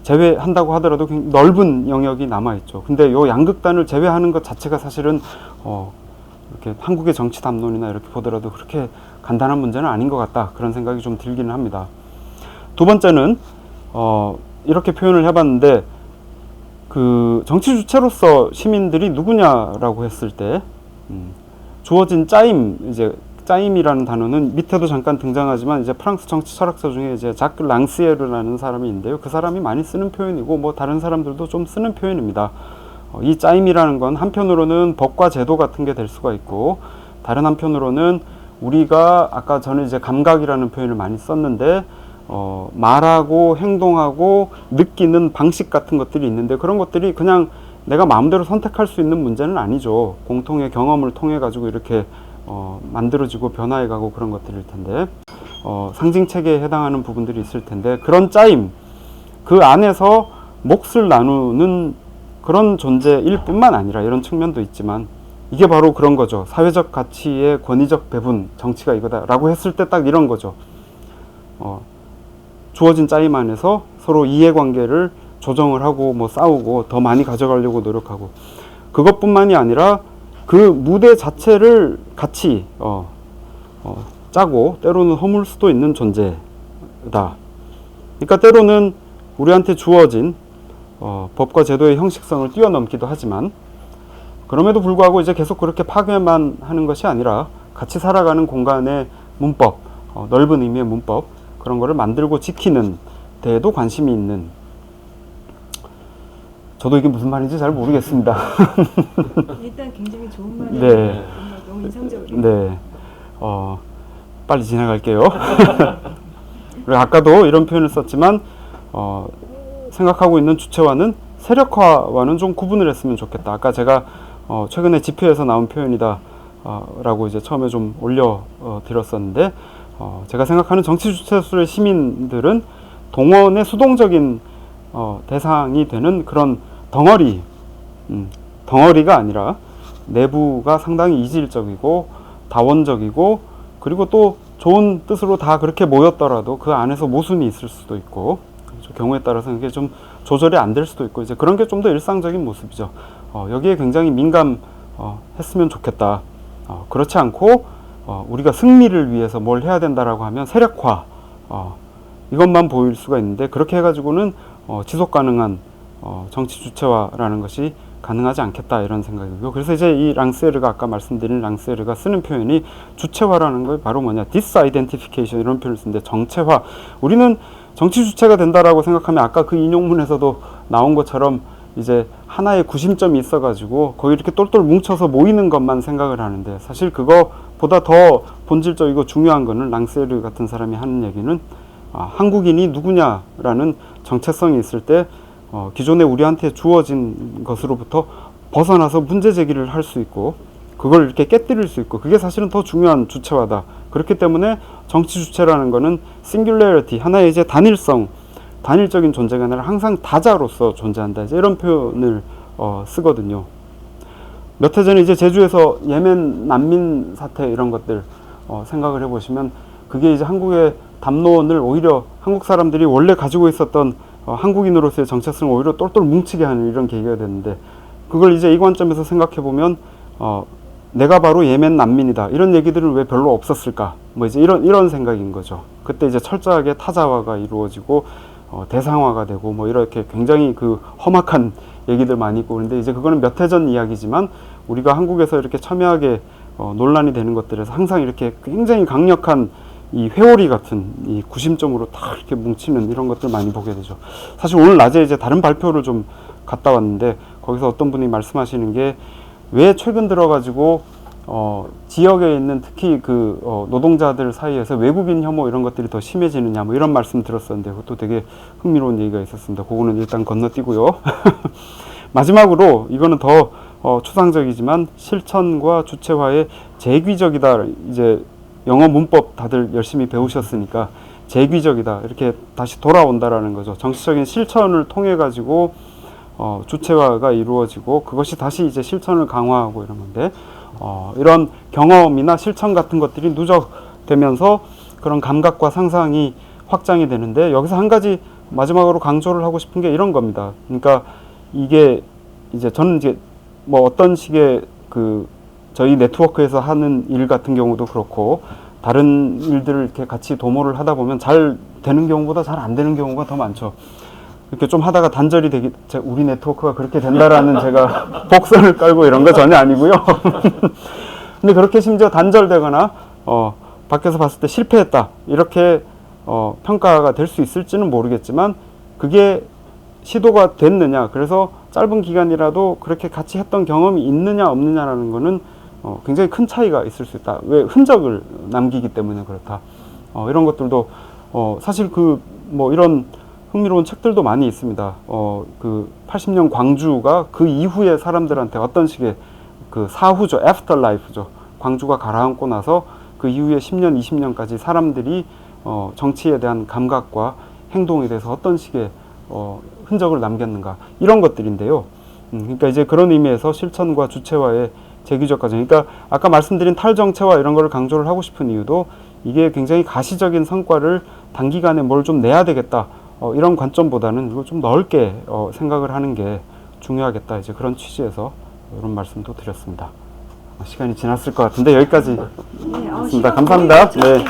제외한다고 하더라도 넓은 영역이 남아있죠. 근데 요 양극단을 제외하는 것 자체가 사실은 이렇게 한국의 정치 담론이나 이렇게 보더라도 그렇게 간단한 문제는 아닌 것 같다. 그런 생각이 좀 들기는 합니다. 두 번째는 이렇게 표현을 해봤는데 그 정치 주체로서 시민들이 누구냐라고 했을 때 주어진 짜임, 이제 짜임이라는 단어는 밑에도 잠깐 등장하지만 이제 프랑스 정치 철학자 중에 이제 자크 랑시에르라는 사람이 있는데요. 그 사람이 많이 쓰는 표현이고 뭐 다른 사람들도 좀 쓰는 표현입니다. 이 짜임이라는 건 한편으로는 법과 제도 같은 게 될 수가 있고 다른 한편으로는 우리가 아까 저는 이제 감각이라는 표현을 많이 썼는데 말하고 행동하고 느끼는 방식 같은 것들이 있는데 그런 것들이 그냥 내가 마음대로 선택할 수 있는 문제는 아니죠. 공통의 경험을 통해 가지고 이렇게 만들어지고 변화해가고 그런 것들일 텐데 상징체계에 해당하는 부분들이 있을 텐데 그런 짜임 그 안에서 몫을 나누는 그런 존재일 뿐만 아니라 이런 측면도 있지만 이게 바로 그런 거죠. 사회적 가치의 권위적 배분 정치가 이거다 라고 했을 때 딱 이런 거죠. 주어진 짜임 안에서 서로 이해관계를 조정을 하고 뭐 싸우고 더 많이 가져가려고 노력하고 그것뿐만이 아니라 그 무대 자체를 같이 짜고 때로는 허물 수도 있는 존재다. 그러니까 때로는 우리한테 주어진 법과 제도의 형식성을 뛰어넘기도 하지만 그럼에도 불구하고 이제 계속 그렇게 파괴만 하는 것이 아니라 같이 살아가는 공간의 문법, 넓은 의미의 문법 그런 거를 만들고 지키는 데에도 관심이 있는 저도 이게 무슨 말인지 잘 모르겠습니다. 일단 굉장히 좋은 말이에요. 네. 너무 인상적이에요. 네. 빨리 지나갈게요. 그리고 아까도 이런 표현을 썼지만 생각하고 있는 주체와는 세력화와는 좀 구분을 했으면 좋겠다. 아까 제가 최근에 집회에서 나온 표현이다 라고 이제 처음에 좀 올려 드렸었는데 제가 생각하는 정치 주체수의 시민들은 동원의 수동적인 대상이 되는 그런 덩어리가 아니라 내부가 상당히 이질적이고 다원적이고 그리고 또 좋은 뜻으로 다 그렇게 모였더라도 그 안에서 모순이 있을 수도 있고 경우에 따라서 이게 좀 조절이 안 될 수도 있고 이제 그런 게 좀 더 일상적인 모습이죠. 여기에 굉장히 민감했으면 좋겠다. 그렇지 않고 우리가 승리를 위해서 뭘 해야 된다라고 하면 세력화 이것만 보일 수가 있는데 그렇게 해가지고는 지속 가능한 정치 주체화라는 것이 가능하지 않겠다 이런 생각이고요. 그래서 이제 이 랑세르가 아까 말씀드린 랑세르가 쓰는 표현이 주체화라는 거 바로 뭐냐 디스아이덴티피케이션 이런 표현을 쓰는데 정체화 우리는 정치 주체가 된다라고 생각하면 아까 그 인용문에서도 나온 것처럼 이제 하나의 구심점이 있어가지고 거기 이렇게 똘똘 뭉쳐서 모이는 것만 생각을 하는데 사실 그거보다 더 본질적이고 중요한 거는 랑세르 같은 사람이 하는 얘기는 한국인이 누구냐라는 정체성이 있을 때 기존에 우리한테 주어진 것으로부터 벗어나서 문제 제기를 할 수 있고 그걸 이렇게 깨뜨릴 수 있고 그게 사실은 더 중요한 주체화다. 그렇기 때문에 정치 주체라는 거는 singularity 하나의 이제 단일적인 존재가 아니라 항상 다자로서 존재한다. 이제 이런 표현을 쓰거든요. 몇 해 전에 이제 제주에서 예멘 난민 사태 이런 것들 생각을 해보시면 그게 이제 한국의 담론을 오히려 한국 사람들이 원래 가지고 있었던 한국인으로서의 정체성을 오히려 똘똘 뭉치게 하는 이런 계기가 됐는데 그걸 이제 이 관점에서 생각해 보면 내가 바로 예멘 난민이다 이런 얘기들은 왜 별로 없었을까 뭐 이제 이런 생각인 거죠. 그때 이제 철저하게 타자화가 이루어지고 대상화가 되고 뭐 이렇게 굉장히 그 험악한 얘기들 많이 있고 그런데 이제 그거는 몇 해 전 이야기지만 우리가 한국에서 이렇게 첨예하게 논란이 되는 것들에서 항상 이렇게 굉장히 강력한 이 회오리 같은 이 구심점으로 다 이렇게 뭉치는 이런 것들 많이 보게 되죠. 사실 오늘 낮에 이제 다른 발표를 좀 갔다 왔는데 거기서 어떤 분이 말씀하시는 게 왜 최근 들어가지고 지역에 있는 특히 그 노동자들 사이에서 외국인 혐오 이런 것들이 더 심해지느냐 뭐 이런 말씀 들었었는데 그것도 되게 흥미로운 얘기가 있었습니다. 그거는 일단 건너뛰고요. 마지막으로 이거는 더 추상적이지만 실천과 주체화의 재귀적이다. 이제 영어 문법 다들 열심히 배우셨으니까 재귀적이다. 이렇게 다시 돌아온다라는 거죠. 정치적인 실천을 통해 가지고 주체화가 이루어지고 그것이 다시 이제 실천을 강화하고 이런 건데 이런 경험이나 실천 같은 것들이 누적되면서 그런 감각과 상상이 확장이 되는데 여기서 한 가지 마지막으로 강조를 하고 싶은 게 이런 겁니다. 그러니까 이게 이제 저는 이제 뭐 어떤 식의 그 저희 네트워크에서 하는 일 같은 경우도 그렇고 다른 일들을 이렇게 같이 도모를 하다 보면 잘 되는 경우보다 잘 안 되는 경우가 더 많죠. 이렇게 좀 하다가 단절이 되기, 우리 네트워크가 그렇게 된다라는 제가 복선을 깔고 이런 거 전혀 아니고요. 근데 그렇게 심지어 단절되거나 밖에서 봤을 때 실패했다 이렇게 평가가 될 수 있을지는 모르겠지만 그게 시도가 됐느냐 그래서 짧은 기간이라도 그렇게 같이 했던 경험이 있느냐 없느냐라는 거는 굉장히 큰 차이가 있을 수 있다. 왜 흔적을 남기기 때문에 그렇다. 이런 것들도 사실 그 뭐 이런 흥미로운 책들도 많이 있습니다. 그 80년 광주가 그 이후에 사람들한테 어떤 식의 그 사후죠, 애프터라이프죠. 광주가 가라앉고 나서 그 이후에 10년, 20년까지 사람들이 정치에 대한 감각과 행동에 대해서 어떤 식의 흔적을 남겼는가 이런 것들인데요. 그러니까 이제 그런 의미에서 실천과 주체화의 재규적 과정. 그러니까 아까 말씀드린 탈정체화 이런 거를 강조를 하고 싶은 이유도 이게 굉장히 가시적인 성과를 단기간에 뭘 좀 내야 되겠다. 이런 관점보다는 이걸 좀 넓게 생각을 하는 게 중요하겠다. 이제 그런 취지에서 이런 말씀도 드렸습니다. 시간이 지났을 것 같은데 여기까지 네, 하겠습니다. 감사합니다. 네.